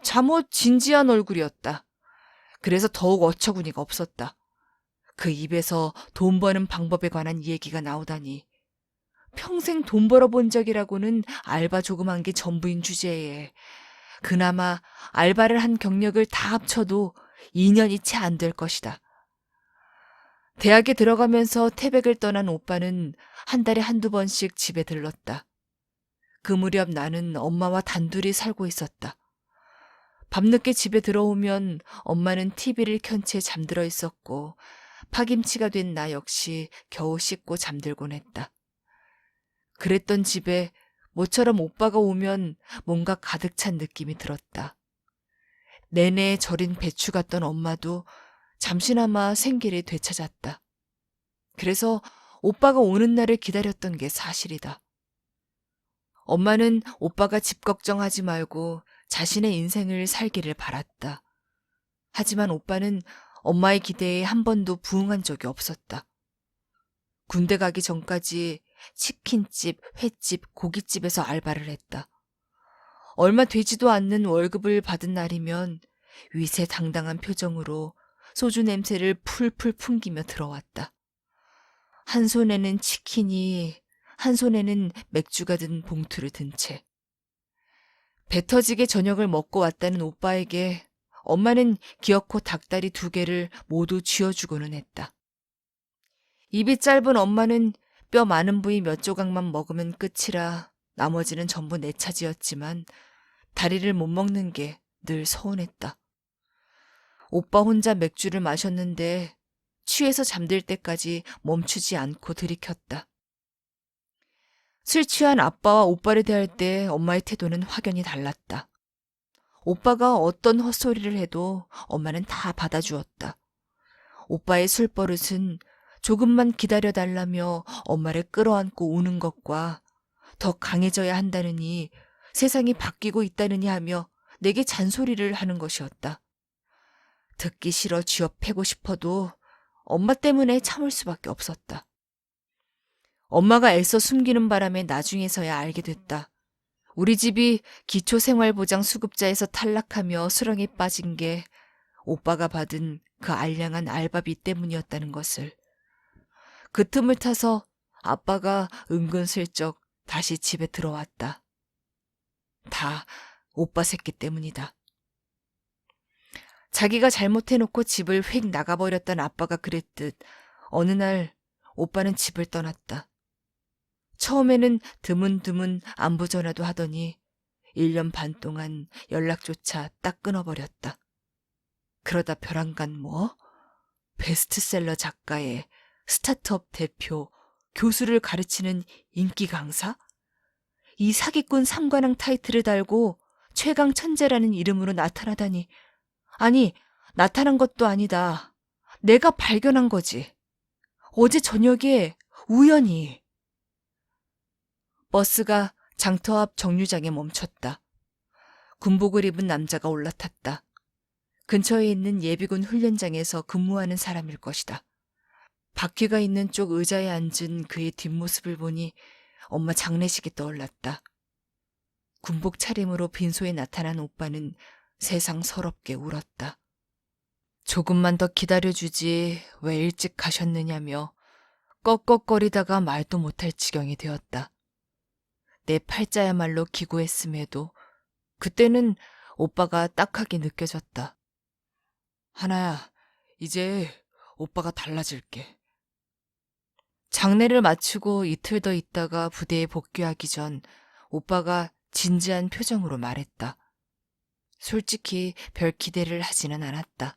잠옷 진지한 얼굴이었다. 그래서 더욱 어처구니가 없었다. 그 입에서 돈 버는 방법에 관한 얘기가 나오다니. 평생 돈 벌어본 적이라고는 알바 조그만 게 전부인 주제에 그나마 알바를 한 경력을 다 합쳐도 2년이 채 안 될 것이다. 대학에 들어가면서 태백을 떠난 오빠는 한 달에 한두 번씩 집에 들렀다. 그 무렵 나는 엄마와 단둘이 살고 있었다. 밤늦게 집에 들어오면 엄마는 TV를 켠 채 잠들어 있었고 파김치가 된 나 역시 겨우 씻고 잠들곤 했다. 그랬던 집에 모처럼 오빠가 오면 뭔가 가득 찬 느낌이 들었다. 내내 절인 배추 같던 엄마도 잠시나마 생기를 되찾았다. 그래서 오빠가 오는 날을 기다렸던 게 사실이다. 엄마는 오빠가 집 걱정하지 말고 자신의 인생을 살기를 바랐다. 하지만 오빠는 엄마의 기대에 한 번도 부응한 적이 없었다. 군대 가기 전까지 치킨집, 횟집, 고깃집에서 알바를 했다. 얼마 되지도 않는 월급을 받은 날이면 위세당당한 표정으로 소주 냄새를 풀풀 풍기며 들어왔다. 한 손에는 치킨이, 한 손에는 맥주가 든 봉투를 든 채. 배 터지게 저녁을 먹고 왔다는 오빠에게 엄마는 기어코 닭다리 2개를 모두 쥐어주고는 했다. 입이 짧은 엄마는 뼈 많은 부위 몇 조각만 먹으면 끝이라 나머지는 전부 내 차지였지만 다리를 못 먹는 게 늘 서운했다. 오빠 혼자 맥주를 마셨는데 취해서 잠들 때까지 멈추지 않고 들이켰다. 술 취한 아빠와 오빠를 대할 때 엄마의 태도는 확연히 달랐다. 오빠가 어떤 헛소리를 해도 엄마는 다 받아주었다. 오빠의 술버릇은 조금만 기다려달라며 엄마를 끌어안고 우는 것과 더 강해져야 한다느니 세상이 바뀌고 있다느니 하며 내게 잔소리를 하는 것이었다. 듣기 싫어 쥐어패고 싶어도 엄마 때문에 참을 수밖에 없었다. 엄마가 애써 숨기는 바람에 나중에서야 알게 됐다. 우리 집이 기초생활보장 수급자에서 탈락하며 수렁에 빠진 게 오빠가 받은 그 알량한 알바비 때문이었다는 것을. 그 틈을 타서 아빠가 은근슬쩍 다시 집에 들어왔다. 다 오빠 새끼 때문이다. 자기가 잘못해놓고 집을 휙 나가버렸던 아빠가 그랬듯 어느 날 오빠는 집을 떠났다. 처음에는 드문드문 안부 전화도 하더니 1년 반 동안 연락조차 딱 끊어버렸다. 그러다 벼랑간 뭐? 베스트셀러 작가의 스타트업 대표, 교수를 가르치는 인기 강사? 이 사기꾼 삼관왕 타이틀을 달고 최강 천재라는 이름으로 나타나다니. 아니, 나타난 것도 아니다. 내가 발견한 거지. 어제 저녁에 우연히. 버스가 장터 앞 정류장에 멈췄다. 군복을 입은 남자가 올라탔다. 근처에 있는 예비군 훈련장에서 근무하는 사람일 것이다. 바퀴가 있는 쪽 의자에 앉은 그의 뒷모습을 보니 엄마 장례식이 떠올랐다. 군복 차림으로 빈소에 나타난 오빠는 세상 서럽게 울었다. 조금만 더 기다려주지 왜 일찍 가셨느냐며 꺽꺽거리다가 말도 못할 지경이 되었다. 내 팔자야말로 기고했음에도 그때는 오빠가 딱하게 느껴졌다. 하나야, 이제 오빠가 달라질게. 장례를 마치고 이틀 더 있다가 부대에 복귀하기 전 오빠가 진지한 표정으로 말했다. 솔직히 별 기대를 하지는 않았다.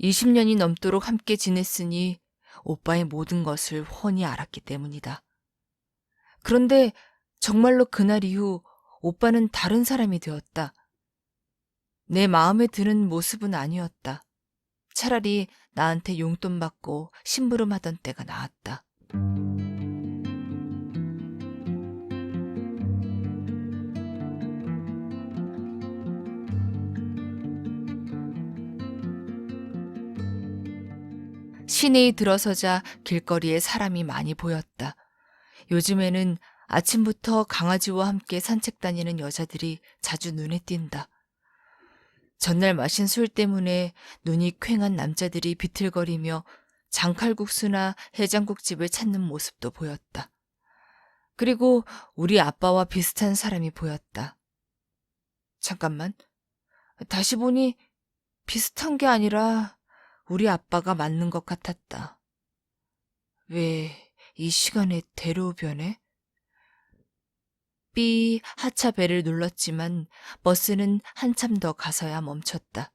20년이 넘도록 함께 지냈으니 오빠의 모든 것을 훤히 알았기 때문이다. 그런데 정말로 그날 이후 오빠는 다른 사람이 되었다. 내 마음에 드는 모습은 아니었다. 차라리 나한테 용돈 받고 심부름하던 때가 나았다. 시내에 들어서자 길거리에 사람이 많이 보였다. 요즘에는 아침부터 강아지와 함께 산책 다니는 여자들이 자주 눈에 띈다. 전날 마신 술 때문에 눈이 퀭한 남자들이 비틀거리며 장칼국수나 해장국집을 찾는 모습도 보였다. 그리고 우리 아빠와 비슷한 사람이 보였다. 잠깐만, 다시 보니 비슷한 게 아니라 우리 아빠가 맞는 것 같았다. 왜 이 시간에 대로변에? 삐 하차벨을 눌렀지만 버스는 한참 더 가서야 멈췄다.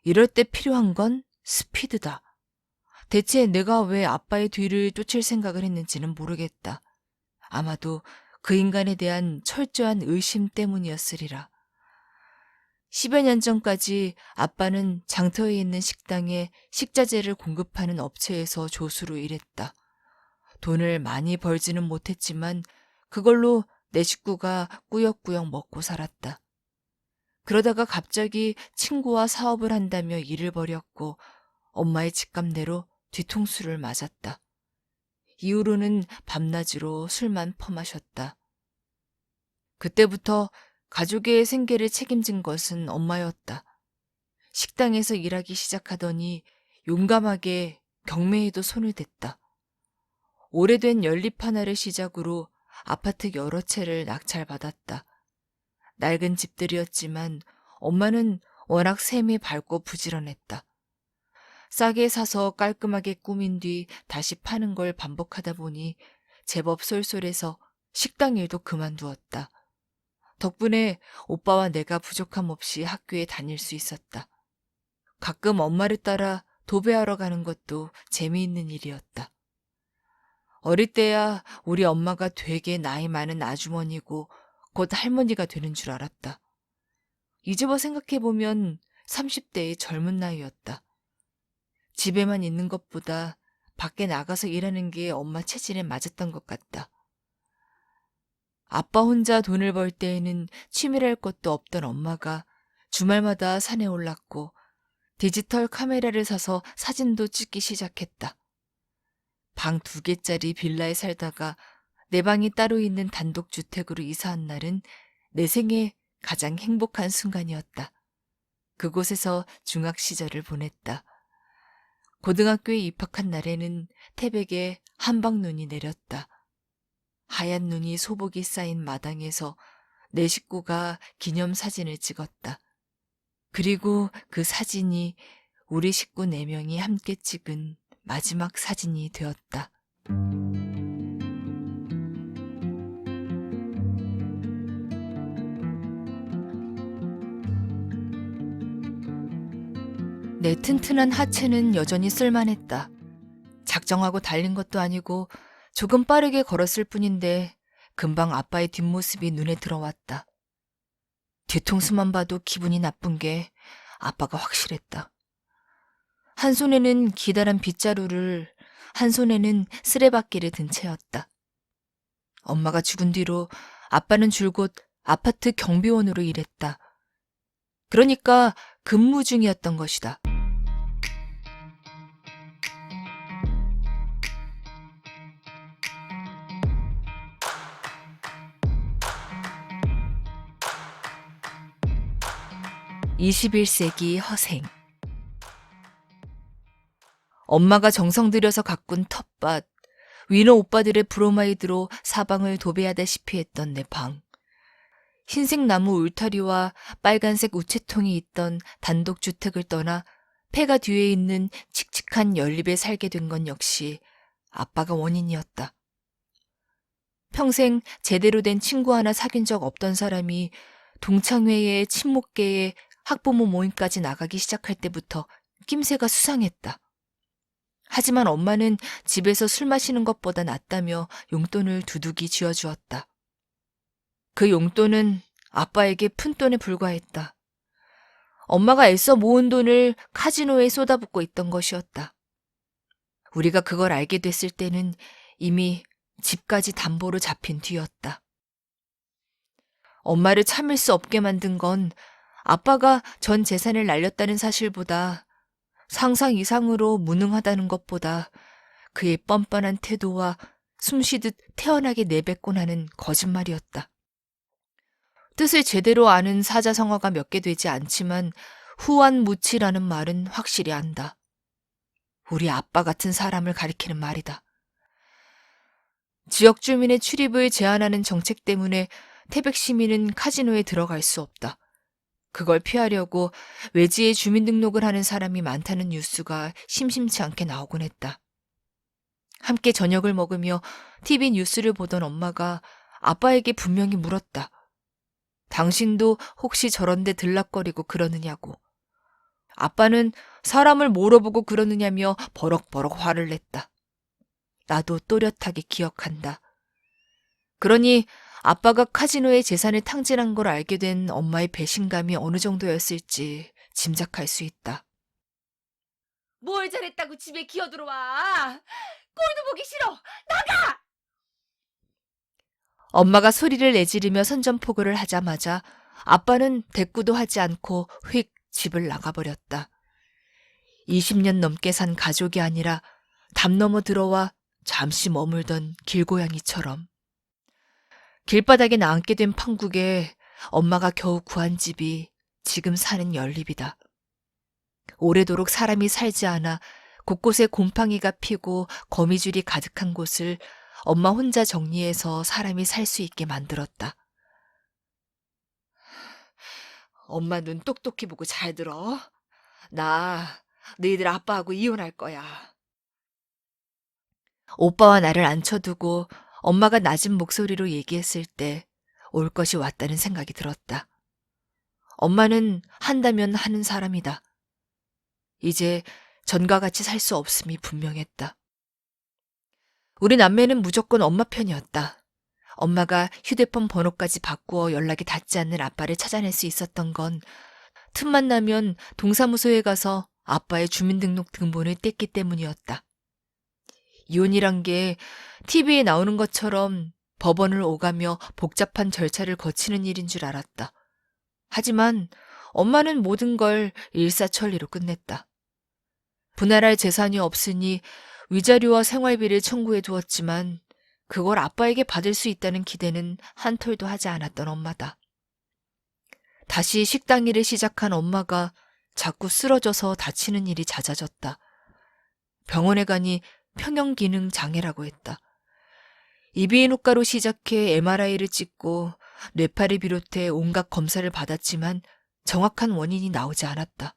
이럴 때 필요한 건 스피드다. 대체 내가 왜 아빠의 뒤를 쫓을 생각을 했는지는 모르겠다. 아마도 그 인간에 대한 철저한 의심 때문이었으리라. 10여 년 전까지 아빠는 장터에 있는 식당에 식자재를 공급하는 업체에서 조수로 일했다. 돈을 많이 벌지는 못했지만 그걸로 내 식구가 꾸역꾸역 먹고 살았다. 그러다가 갑자기 친구와 사업을 한다며 일을 벌였고 엄마의 직감대로 뒤통수를 맞았다. 이후로는 밤낮으로 술만 퍼마셨다. 그때부터 가족의 생계를 책임진 것은 엄마였다. 식당에서 일하기 시작하더니 용감하게 경매에도 손을 댔다. 오래된 연립 하나를 시작으로 아파트 여러 채를 낙찰받았다. 낡은 집들이었지만 엄마는 워낙 셈이 밝고 부지런했다. 싸게 사서 깔끔하게 꾸민 뒤 다시 파는 걸 반복하다 보니 제법 쏠쏠해서 식당 일도 그만두었다. 덕분에 오빠와 내가 부족함 없이 학교에 다닐 수 있었다. 가끔 엄마를 따라 도배하러 가는 것도 재미있는 일이었다. 어릴 때야 우리 엄마가 되게 나이 많은 아주머니고 곧 할머니가 되는 줄 알았다. 이제와 생각해보면 30대의 젊은 나이였다. 집에만 있는 것보다 밖에 나가서 일하는 게 엄마 체질에 맞았던 것 같다. 아빠 혼자 돈을 벌 때에는 취미랄 것도 없던 엄마가 주말마다 산에 올랐고 디지털 카메라를 사서 사진도 찍기 시작했다. 방 2개짜리 빌라에 살다가 내 방이 따로 있는 단독주택으로 이사한 날은 내 생애 가장 행복한 순간이었다. 그곳에서 중학 시절을 보냈다. 고등학교에 입학한 날에는 태백에 한방눈이 내렸다. 하얀 눈이 소복이 쌓인 마당에서 내 식구가 기념사진을 찍었다. 그리고 그 사진이 우리 식구 4명이 함께 찍은 마지막 사진이 되었다. 내 튼튼한 하체는 여전히 쓸만했다. 작정하고 달린 것도 아니고 조금 빠르게 걸었을 뿐인데 금방 아빠의 뒷모습이 눈에 들어왔다. 뒤통수만 봐도 기분이 나쁜 게 아빠가 확실했다. 한 손에는 기다란 빗자루를, 한 손에는 쓰레받기를 든 채였다. 엄마가 죽은 뒤로 아빠는 줄곧 아파트 경비원으로 일했다. 그러니까 근무 중이었던 것이다. (21세기) 허생. 엄마가 정성 들여서 가꾼 텃밭, 위너 오빠들의 브로마이드로 사방을 도배하다시피 했던 내 방. 흰색 나무 울타리와 빨간색 우체통이 있던 단독주택을 떠나 폐가 뒤에 있는 칙칙한 연립에 살게 된 건 역시 아빠가 원인이었다. 평생 제대로 된 친구 하나 사귄 적 없던 사람이 동창회에 친목계에 학부모 모임까지 나가기 시작할 때부터 낌새가 수상했다. 하지만 엄마는 집에서 술 마시는 것보다 낫다며 용돈을 두둑이 쥐어주었다. 그 용돈은 아빠에게 푼돈에 불과했다. 엄마가 애써 모은 돈을 카지노에 쏟아붓고 있던 것이었다. 우리가 그걸 알게 됐을 때는 이미 집까지 담보로 잡힌 뒤였다. 엄마를 참을 수 없게 만든 건 아빠가 전 재산을 날렸다는 사실보다 상상 이상으로 무능하다는 것보다 그의 뻔뻔한 태도와 숨쉬듯 태연하게 내뱉곤 하는 거짓말이었다. 뜻을 제대로 아는 사자성어가 몇 개 되지 않지만 후안무치라는 말은 확실히 안다. 우리 아빠 같은 사람을 가리키는 말이다. 지역 주민의 출입을 제한하는 정책 때문에 태백 시민은 카지노에 들어갈 수 없다. 그걸 피하려고 외지에 주민등록을 하는 사람이 많다는 뉴스가 심심치 않게 나오곤 했다. 함께 저녁을 먹으며 TV 뉴스를 보던 엄마가 아빠에게 분명히 물었다. 당신도 혹시 저런 데 들락거리고 그러느냐고. 아빠는 사람을 몰아보고 그러느냐며 버럭버럭 화를 냈다. 나도 또렷하게 기억한다. 그러니 아빠가 카지노에 재산을 탕진한 걸 알게 된 엄마의 배신감이 어느 정도였을지 짐작할 수 있다. 뭘 잘했다고 집에 기어들어와. 꼴도 보기 싫어. 나가! 엄마가 소리를 내지르며 선전포고를 하자마자 아빠는 대꾸도 하지 않고 휙 집을 나가버렸다. 20년 넘게 산 가족이 아니라 담 넘어 들어와 잠시 머물던 길고양이처럼. 길바닥에 나앉게 된 판국에 엄마가 겨우 구한 집이 지금 사는 연립이다. 오래도록 사람이 살지 않아 곳곳에 곰팡이가 피고 거미줄이 가득한 곳을 엄마 혼자 정리해서 사람이 살 수 있게 만들었다. 엄마 눈 똑똑히 보고 잘 들어. 나 너희들 아빠하고 이혼할 거야. 오빠와 나를 앉혀두고 엄마가 낮은 목소리로 얘기했을 때 올 것이 왔다는 생각이 들었다. 엄마는 한다면 하는 사람이다. 이제 전과 같이 살 수 없음이 분명했다. 우리 남매는 무조건 엄마 편이었다. 엄마가 휴대폰 번호까지 바꾸어 연락이 닿지 않는 아빠를 찾아낼 수 있었던 건 틈만 나면 동사무소에 가서 아빠의 주민등록 등본을 뗐기 때문이었다. 이혼이란 게 TV에 나오는 것처럼 법원을 오가며 복잡한 절차를 거치는 일인 줄 알았다. 하지만 엄마는 모든 걸 일사천리로 끝냈다. 분할할 재산이 없으니 위자료와 생활비를 청구해 두었지만 그걸 아빠에게 받을 수 있다는 기대는 한 톨도 하지 않았던 엄마다. 다시 식당 일을 시작한 엄마가 자꾸 쓰러져서 다치는 일이 잦아졌다. 병원에 가니 평형기능 장애라고 했다. 이비인후과로 시작해 MRI를 찍고 뇌파를 비롯해 온갖 검사를 받았지만 정확한 원인이 나오지 않았다.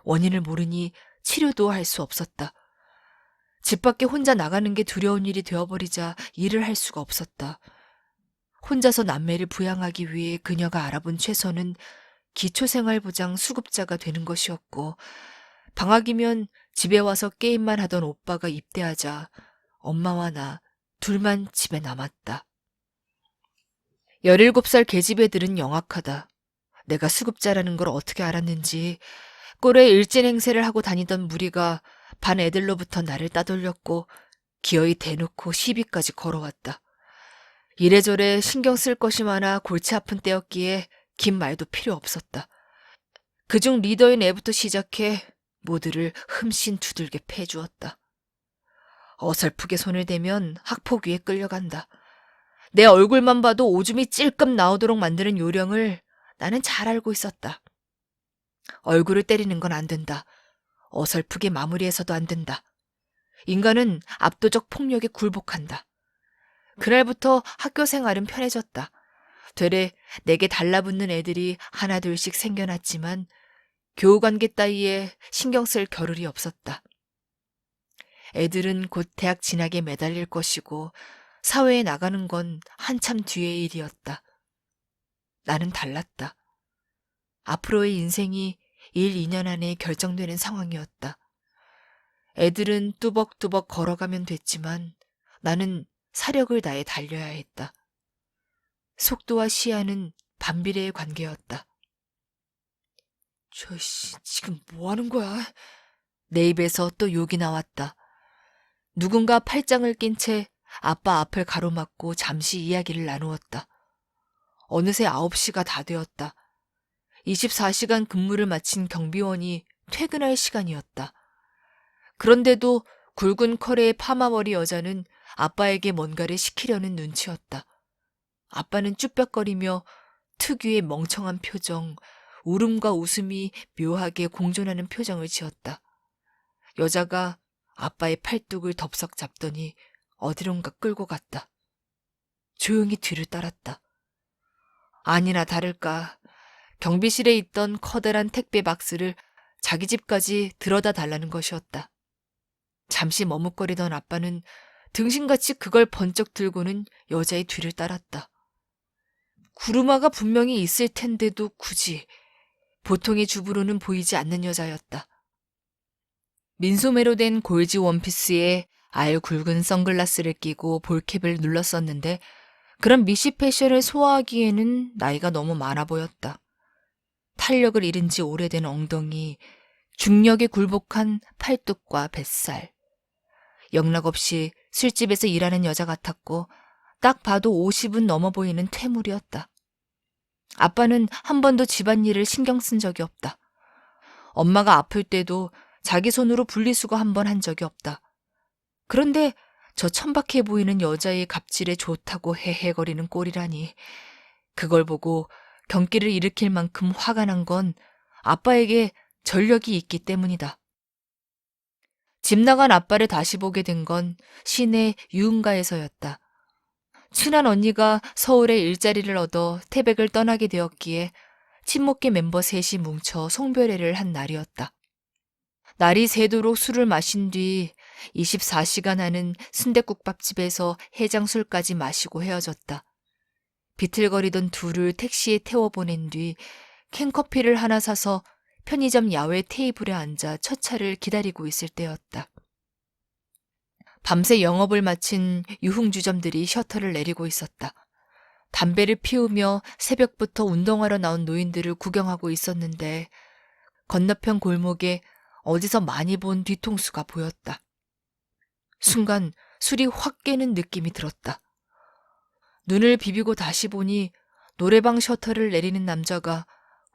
원인을 모르니 치료도 할 수 없었다. 집 밖에 혼자 나가는 게 두려운 일이 되어버리자 일을 할 수가 없었다. 혼자서 남매를 부양하기 위해 그녀가 알아본 최선은 기초생활보장 수급자가 되는 것이었고, 방학이면 집에 와서 게임만 하던 오빠가 입대하자 엄마와 나 둘만 집에 남았다. 17살 계집애들은 영악하다. 내가 수급자라는 걸 어떻게 알았는지 꼴에 일진 행세를 하고 다니던 무리가 반 애들로부터 나를 따돌렸고 기어이 대놓고 시비까지 걸어왔다. 이래저래 신경 쓸 것이 많아 골치 아픈 때였기에 긴 말도 필요 없었다. 그중 리더인 애부터 시작해 모두를 흠씬 두들겨 패주었다. 어설프게 손을 대면 학폭 위에 끌려간다. 내 얼굴만 봐도 오줌이 찔끔 나오도록 만드는 요령을 나는 잘 알고 있었다. 얼굴을 때리는 건 안 된다. 어설프게 마무리해서도 안 된다. 인간은 압도적 폭력에 굴복한다. 그날부터 학교 생활은 편해졌다. 되레 내게 달라붙는 애들이 하나둘씩 생겨났지만 교우관계 따위에 신경 쓸 겨를이 없었다. 애들은 곧 대학 진학에 매달릴 것이고 사회에 나가는 건 한참 뒤의 일이었다. 나는 달랐다. 앞으로의 인생이 1, 2년 안에 결정되는 상황이었다. 애들은 뚜벅뚜벅 걸어가면 됐지만 나는 사력을 다해 달려야 했다. 속도와 시야는 반비례의 관계였다. 지금 뭐 하는 거야? 내 입에서 또 욕이 나왔다. 누군가 팔짱을 낀 채 아빠 앞을 가로막고 잠시 이야기를 나누었다. 어느새 9시가 다 되었다. 24시간 근무를 마친 경비원이 퇴근할 시간이었다. 그런데도 굵은 컬의 파마머리 여자는 아빠에게 뭔가를 시키려는 눈치였다. 아빠는 쭈뼛거리며 특유의 멍청한 표정, 울음과 웃음이 묘하게 공존하는 표정을 지었다. 여자가 아빠의 팔뚝을 덥석 잡더니 어디론가 끌고 갔다. 조용히 뒤를 따랐다. 아니나 다를까 경비실에 있던 커다란 택배 박스를 자기 집까지 들어다 달라는 것이었다. 잠시 머뭇거리던 아빠는 등신같이 그걸 번쩍 들고는 여자의 뒤를 따랐다. 구루마가 분명히 있을 텐데도 굳이 보통의 주부로는 보이지 않는 여자였다. 민소매로 된 골지 원피스에 알 굵은 선글라스를 끼고 볼캡을 눌렀었는데 그런 미시 패션을 소화하기에는 나이가 너무 많아 보였다. 탄력을 잃은 지 오래된 엉덩이, 중력에 굴복한 팔뚝과 뱃살. 영락없이 술집에서 일하는 여자 같았고 딱 봐도 50은 넘어 보이는 퇴물이었다. 아빠는 한 번도 집안일을 신경 쓴 적이 없다. 엄마가 아플 때도 자기 손으로 분리수거 한 번 한 적이 없다. 그런데 저 천박해 보이는 여자의 갑질에 좋다고 헤헤거리는 꼴이라니. 그걸 보고 경기를 일으킬 만큼 화가 난 건 아빠에게 전력이 있기 때문이다. 집 나간 아빠를 다시 보게 된 건 시내 유흥가에서였다. 친한 언니가 서울에 일자리를 얻어 태백을 떠나게 되었기에 친목계 멤버 셋이 뭉쳐 송별회를 한 날이었다. 날이 새도록 술을 마신 뒤 24시간 하는 순댓국밥집에서 해장술까지 마시고 헤어졌다. 비틀거리던 둘을 택시에 태워보낸 뒤 캔커피를 하나 사서 편의점 야외 테이블에 앉아 첫 차를 기다리고 있을 때였다. 밤새 영업을 마친 유흥주점들이 셔터를 내리고 있었다. 담배를 피우며 새벽부터 운동하러 나온 노인들을 구경하고 있었는데 건너편 골목에 어디서 많이 본 뒤통수가 보였다. 순간 술이 확 깨는 느낌이 들었다. 눈을 비비고 다시 보니 노래방 셔터를 내리는 남자가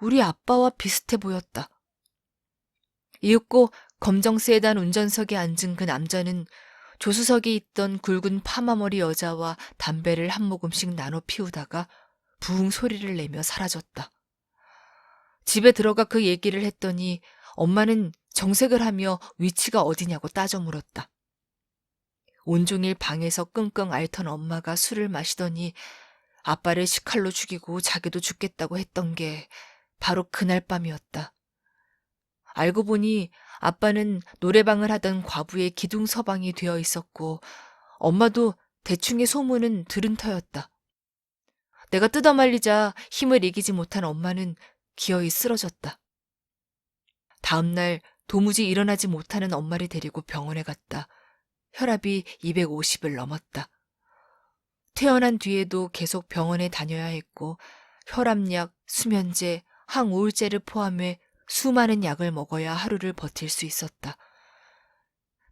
우리 아빠와 비슷해 보였다. 이윽고 검정 세단 운전석에 앉은 그 남자는 조수석에 있던 굵은 파마머리 여자와 담배를 한 모금씩 나눠 피우다가 부웅 소리를 내며 사라졌다. 집에 들어가 그 얘기를 했더니 엄마는 정색을 하며 위치가 어디냐고 따져 물었다. 온종일 방에서 끙끙 앓던 엄마가 술을 마시더니 아빠를 식칼로 죽이고 자기도 죽겠다고 했던 게 바로 그날 밤이었다. 알고 보니 아빠는 노래방을 하던 과부의 기둥 서방이 되어 있었고 엄마도 대충의 소문은 들은 터였다. 내가 뜯어말리자 힘을 이기지 못한 엄마는 기어이 쓰러졌다. 다음 날 도무지 일어나지 못하는 엄마를 데리고 병원에 갔다. 혈압이 250을 넘었다. 태어난 뒤에도 계속 병원에 다녀야 했고 혈압약, 수면제, 항우울제를 포함해 수많은 약을 먹어야 하루를 버틸 수 있었다.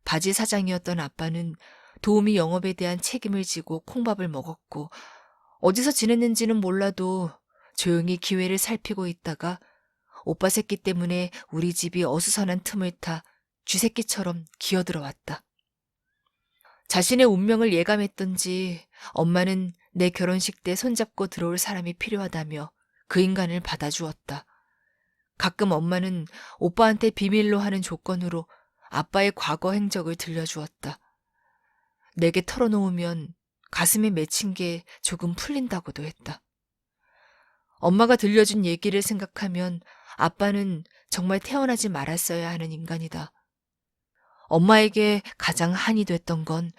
바지 사장이었던 아빠는 도우미 영업에 대한 책임을 지고 콩밥을 먹었고 어디서 지냈는지는 몰라도 조용히 기회를 살피고 있다가 오빠 새끼 때문에 우리 집이 어수선한 틈을 타 쥐새끼처럼 기어들어왔다. 자신의 운명을 예감했던지 엄마는 내 결혼식 때 손잡고 들어올 사람이 필요하다며 그 인간을 받아주었다. 가끔 엄마는 오빠한테 비밀로 하는 조건으로 아빠의 과거 행적을 들려주었다. 내게 털어놓으면 가슴에 맺힌 게 조금 풀린다고도 했다. 엄마가 들려준 얘기를 생각하면 아빠는 정말 태어나지 말았어야 하는 인간이다. 엄마에게 가장 한이 됐던 건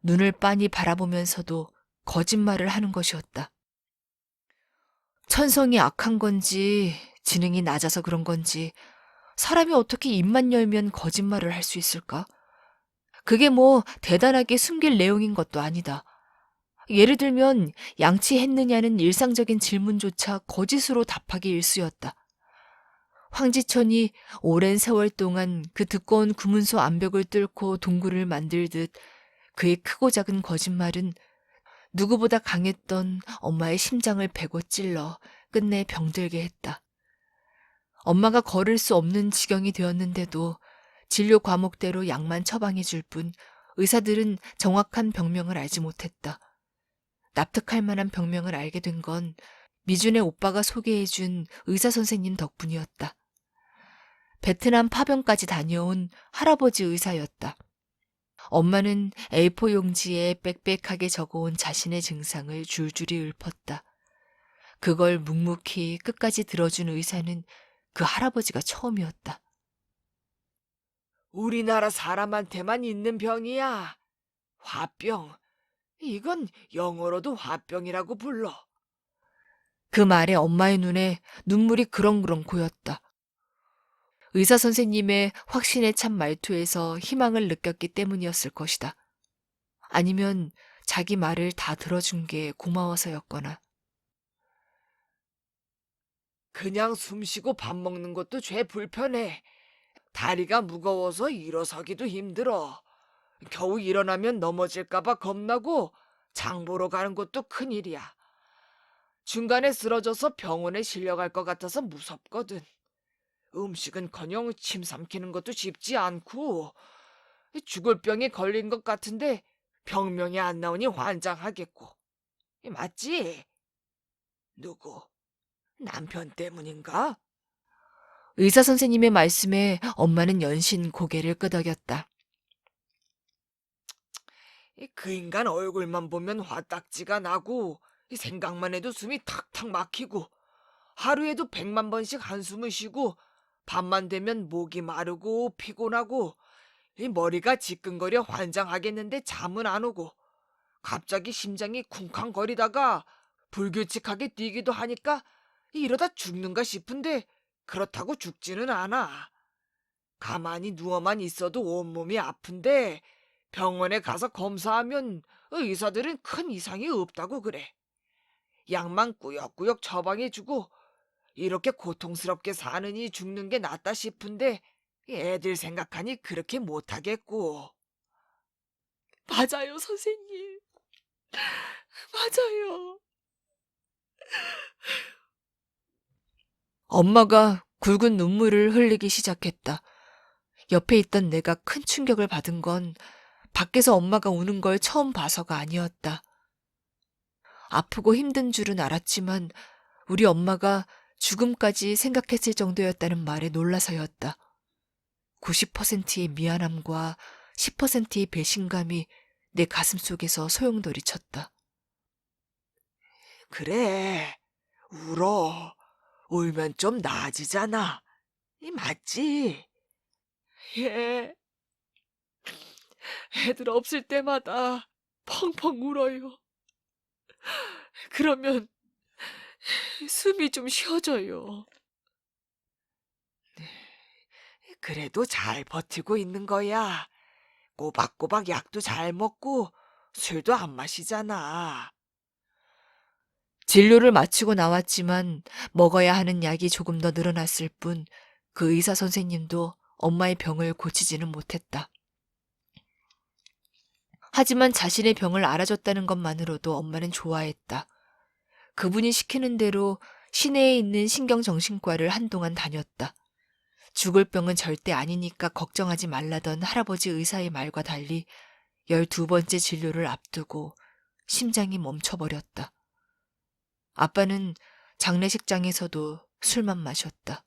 눈을 빤히 바라보면서도 거짓말을 하는 것이었다. 천성이 악한 건지 지능이 낮아서 그런 건지 사람이 어떻게 입만 열면 거짓말을 할 수 있을까? 그게 뭐 대단하게 숨길 내용인 것도 아니다. 예를 들면 양치했느냐는 일상적인 질문조차 거짓으로 답하기 일쑤였다. 황지천이 오랜 세월 동안 그 두꺼운 구문소 암벽을 뚫고 동굴을 만들듯 그의 크고 작은 거짓말은 누구보다 강했던 엄마의 심장을 베고 찔러 끝내 병들게 했다. 엄마가 걸을 수 없는 지경이 되었는데도 진료 과목대로 약만 처방해 줄 뿐 의사들은 정확한 병명을 알지 못했다. 납득할 만한 병명을 알게 된 건 미준의 오빠가 소개해 준 의사 선생님 덕분이었다. 베트남 파병까지 다녀온 할아버지 의사였다. 엄마는 A4 용지에 빽빽하게 적어온 자신의 증상을 줄줄이 읊었다. 그걸 묵묵히 끝까지 들어준 의사는 그 할아버지가 처음이었다. 우리나라 사람한테만 있는 병이야. 화병. 이건 영어로도 화병이라고 불러. 그 말에 엄마의 눈에 눈물이 그렁그렁 고였다. 의사 선생님의 확신에 찬 말투에서 희망을 느꼈기 때문이었을 것이다. 아니면 자기 말을 다 들어준 게 고마워서였거나. 그냥 숨 쉬고 밥 먹는 것도 죄 불편해. 다리가 무거워서 일어서기도 힘들어. 겨우 일어나면 넘어질까봐 겁나고 장 보러 가는 것도 큰일이야. 중간에 쓰러져서 병원에 실려갈 것 같아서 무섭거든. 음식은커녕 침 삼키는 것도 쉽지 않고 죽을 병에 걸린 것 같은데 병명이 안 나오니 환장하겠고. 맞지? 누구? 남편 때문인가? 의사 선생님의 말씀에 엄마는 연신 고개를 끄덕였다. 그 인간 얼굴만 보면 화딱지가 나고 생각만 해도 숨이 탁탁 막히고 하루에도 100만 번씩 한숨을 쉬고 밤만 되면 목이 마르고 피곤하고 머리가 지끈거려 환장하겠는데 잠은 안 오고 갑자기 심장이 쿵쾅거리다가 불규칙하게 뛰기도 하니까 이러다 죽는가 싶은데 그렇다고 죽지는 않아. 가만히 누워만 있어도 온몸이 아픈데 병원에 가서 검사하면 의사들은 큰 이상이 없다고 그래. 약만 꾸역꾸역 처방해주고 이렇게 고통스럽게 사느니 죽는 게 낫다 싶은데 애들 생각하니 그렇게 못하겠고. 맞아요, 선생님. 맞아요. 엄마가 굵은 눈물을 흘리기 시작했다. 옆에 있던 내가 큰 충격을 받은 건 밖에서 엄마가 우는 걸 처음 봐서가 아니었다. 아프고 힘든 줄은 알았지만 우리 엄마가 죽음까지 생각했을 정도였다는 말에 놀라서였다. 90%의 미안함과 10%의 배신감이 내 가슴 속에서 소용돌이 쳤다. 그래, 울어. 울면 좀 나아지잖아. 이 맞지? 예. 애들 없을 때마다 펑펑 울어요. 그러면 숨이 좀 쉬어져요. 그래도 잘 버티고 있는 거야. 꼬박꼬박 약도 잘 먹고 술도 안 마시잖아. 진료를 마치고 나왔지만 먹어야 하는 약이 조금 더 늘어났을 뿐 그 의사 선생님도 엄마의 병을 고치지는 못했다. 하지만 자신의 병을 알아줬다는 것만으로도 엄마는 좋아했다. 그분이 시키는 대로 시내에 있는 신경정신과를 한동안 다녔다. 죽을 병은 절대 아니니까 걱정하지 말라던 할아버지 의사의 말과 달리 12번째 진료를 앞두고 심장이 멈춰버렸다. 아빠는 장례식장에서도 술만 마셨다.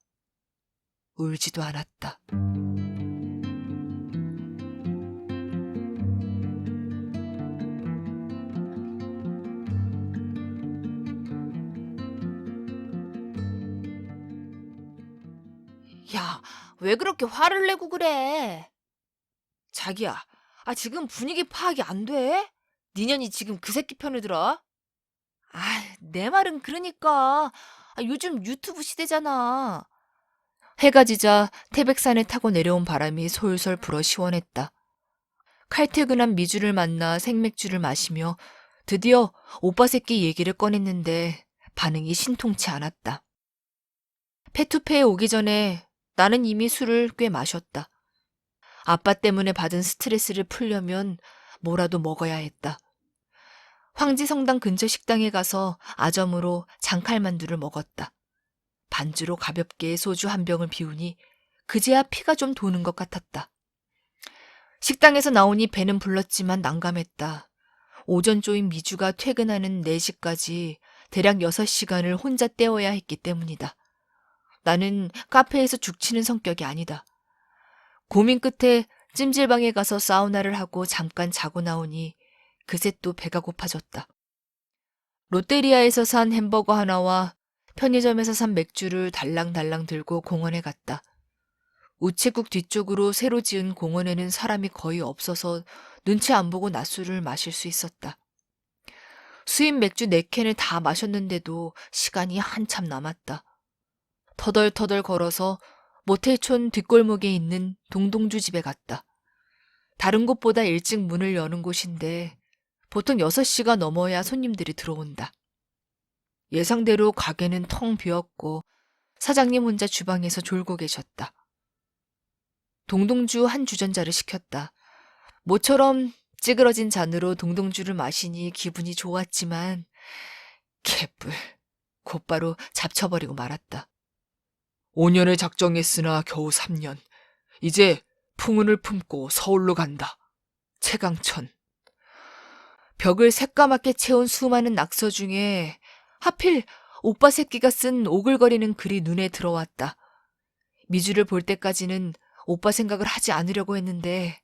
울지도 않았다. 야, 왜 그렇게 화를 내고 그래? 자기야, 지금 분위기 파악이 안 돼? 니년이 지금 그 새끼 편을 들어? 내 말은 그러니까. 요즘 유튜브 시대잖아. 해가 지자 태백산에 타고 내려온 바람이 솔솔 불어 시원했다. 칼퇴근한 미주를 만나 생맥주를 마시며 드디어 오빠 새끼 얘기를 꺼냈는데 반응이 신통치 않았다. 페투페에 오기 전에 나는 이미 술을 꽤 마셨다. 아빠 때문에 받은 스트레스를 풀려면 뭐라도 먹어야 했다. 황지성당 근처 식당에 가서 아점으로 장칼만두를 먹었다. 반주로 가볍게 소주 한 병을 비우니 그제야 피가 좀 도는 것 같았다. 식당에서 나오니 배는 불렀지만 난감했다. 오전 조인 미주가 퇴근하는 4시까지 대략 6시간을 혼자 때워야 했기 때문이다. 나는 카페에서 죽치는 성격이 아니다. 고민 끝에 찜질방에 가서 사우나를 하고 잠깐 자고 나오니 그새 또 배가 고파졌다. 롯데리아에서 산 햄버거 하나와 편의점에서 산 맥주를 달랑달랑 들고 공원에 갔다. 우체국 뒤쪽으로 새로 지은 공원에는 사람이 거의 없어서 눈치 안 보고 낮술을 마실 수 있었다. 수입 맥주 4캔을 다 마셨는데도 시간이 한참 남았다. 터덜터덜 걸어서 모텔촌 뒷골목에 있는 동동주 집에 갔다. 다른 곳보다 일찍 문을 여는 곳인데 보통 6시가 넘어야 손님들이 들어온다. 예상대로 가게는 텅 비었고 사장님 혼자 주방에서 졸고 계셨다. 동동주 한 주전자를 시켰다. 모처럼 찌그러진 잔으로 동동주를 마시니 기분이 좋았지만 개뿔 곧바로 잡쳐버리고 말았다. 5년을 작정했으나 겨우 3년. 이제 풍운을 품고 서울로 간다. 최강천. 벽을 새까맣게 채운 수많은 낙서 중에 하필 오빠 새끼가 쓴 오글거리는 글이 눈에 들어왔다. 미주를 볼 때까지는 오빠 생각을 하지 않으려고 했는데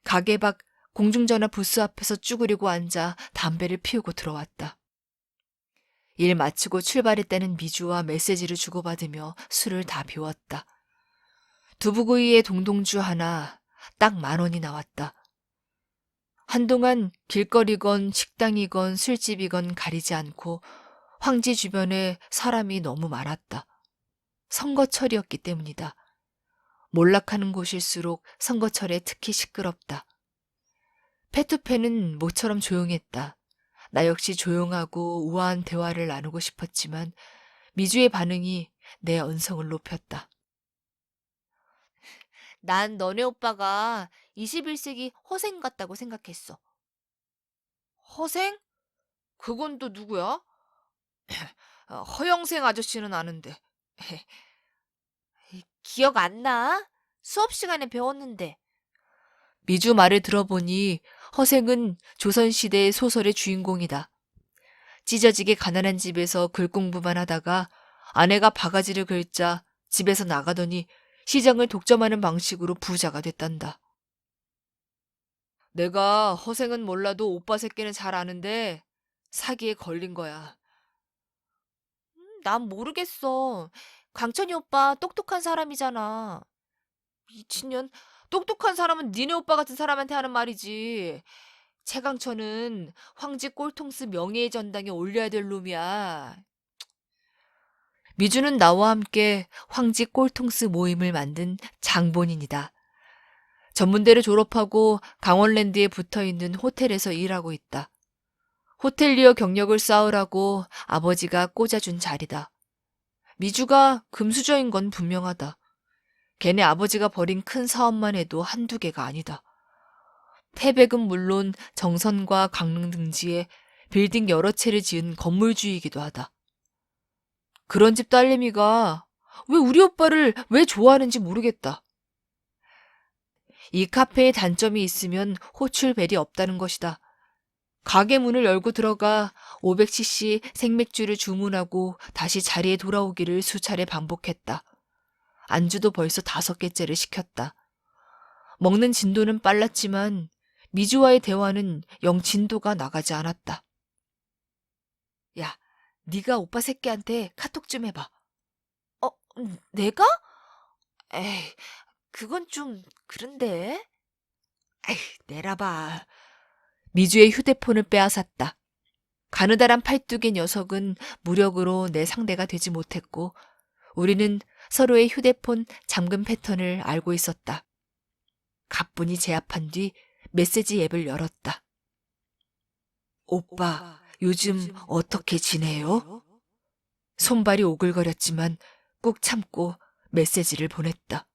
가게 밖 공중전화 부스 앞에서 쭈그리고 앉아 담배를 피우고 들어왔다. 일 마치고 출발했다는 미주와 메시지를 주고받으며 술을 다 비웠다. 두부구이에 동동주 하나, 딱 10,000원이 나왔다. 한동안 길거리건 식당이건 술집이건 가리지 않고 황지 주변에 사람이 너무 많았다. 선거철이었기 때문이다. 몰락하는 곳일수록 선거철에 특히 시끄럽다. 페투페는 모처럼 조용했다. 나 역시 조용하고 우아한 대화를 나누고 싶었지만 미주의 반응이 내 언성을 높였다. 난 너네 오빠가 21세기 허생 같다고 생각했어. 허생? 그건 또 누구야? 허영생 아저씨는 아는데. 기억 안 나? 수업 시간에 배웠는데. 미주 말을 들어보니 허생은 조선시대 소설의 주인공이다. 찢어지게 가난한 집에서 글 공부만 하다가 아내가 바가지를 긁자 집에서 나가더니 시장을 독점하는 방식으로 부자가 됐단다. 내가 허생은 몰라도 오빠 새끼는 잘 아는데 사기에 걸린 거야. 난 모르겠어. 강천이 오빠 똑똑한 사람이잖아. 미친년, 똑똑한 사람은 니네 오빠 같은 사람한테 하는 말이지. 최강천은 황제 꼴통스 명예의 전당에 올려야 될 놈이야. 미주는 나와 함께 황지 꼴통스 모임을 만든 장본인이다. 전문대를 졸업하고 강원랜드에 붙어있는 호텔에서 일하고 있다. 호텔리어 경력을 쌓으라고 아버지가 꽂아준 자리다. 미주가 금수저인 건 분명하다. 걔네 아버지가 벌인 큰 사업만 해도 한두 개가 아니다. 태백은 물론 정선과 강릉 등지에 빌딩 여러 채를 지은 건물주이기도 하다. 그런 집 딸내미가 왜 우리 오빠를 왜 좋아하는지 모르겠다. 이 카페에 단점이 있으면 호출벨이 없다는 것이다. 가게 문을 열고 들어가 500cc 생맥주를 주문하고 다시 자리에 돌아오기를 수차례 반복했다. 안주도 벌써 5개째를 시켰다. 먹는 진도는 빨랐지만 미주와의 대화는 영 진도가 나가지 않았다. 야, 네가 오빠 새끼한테 카톡 좀 해봐. 내가? 에이, 그건 좀 그런데. 에이, 내놔봐. 미주의 휴대폰을 빼앗았다. 가느다란 팔뚝의 녀석은 무력으로 내 상대가 되지 못했고 우리는 서로의 휴대폰 잠금 패턴을 알고 있었다. 가뿐히 제압한 뒤 메시지 앱을 열었다. 오빠, 요즘 어떻게 지내요? 손발이 오글거렸지만 꾹 참고 메시지를 보냈다.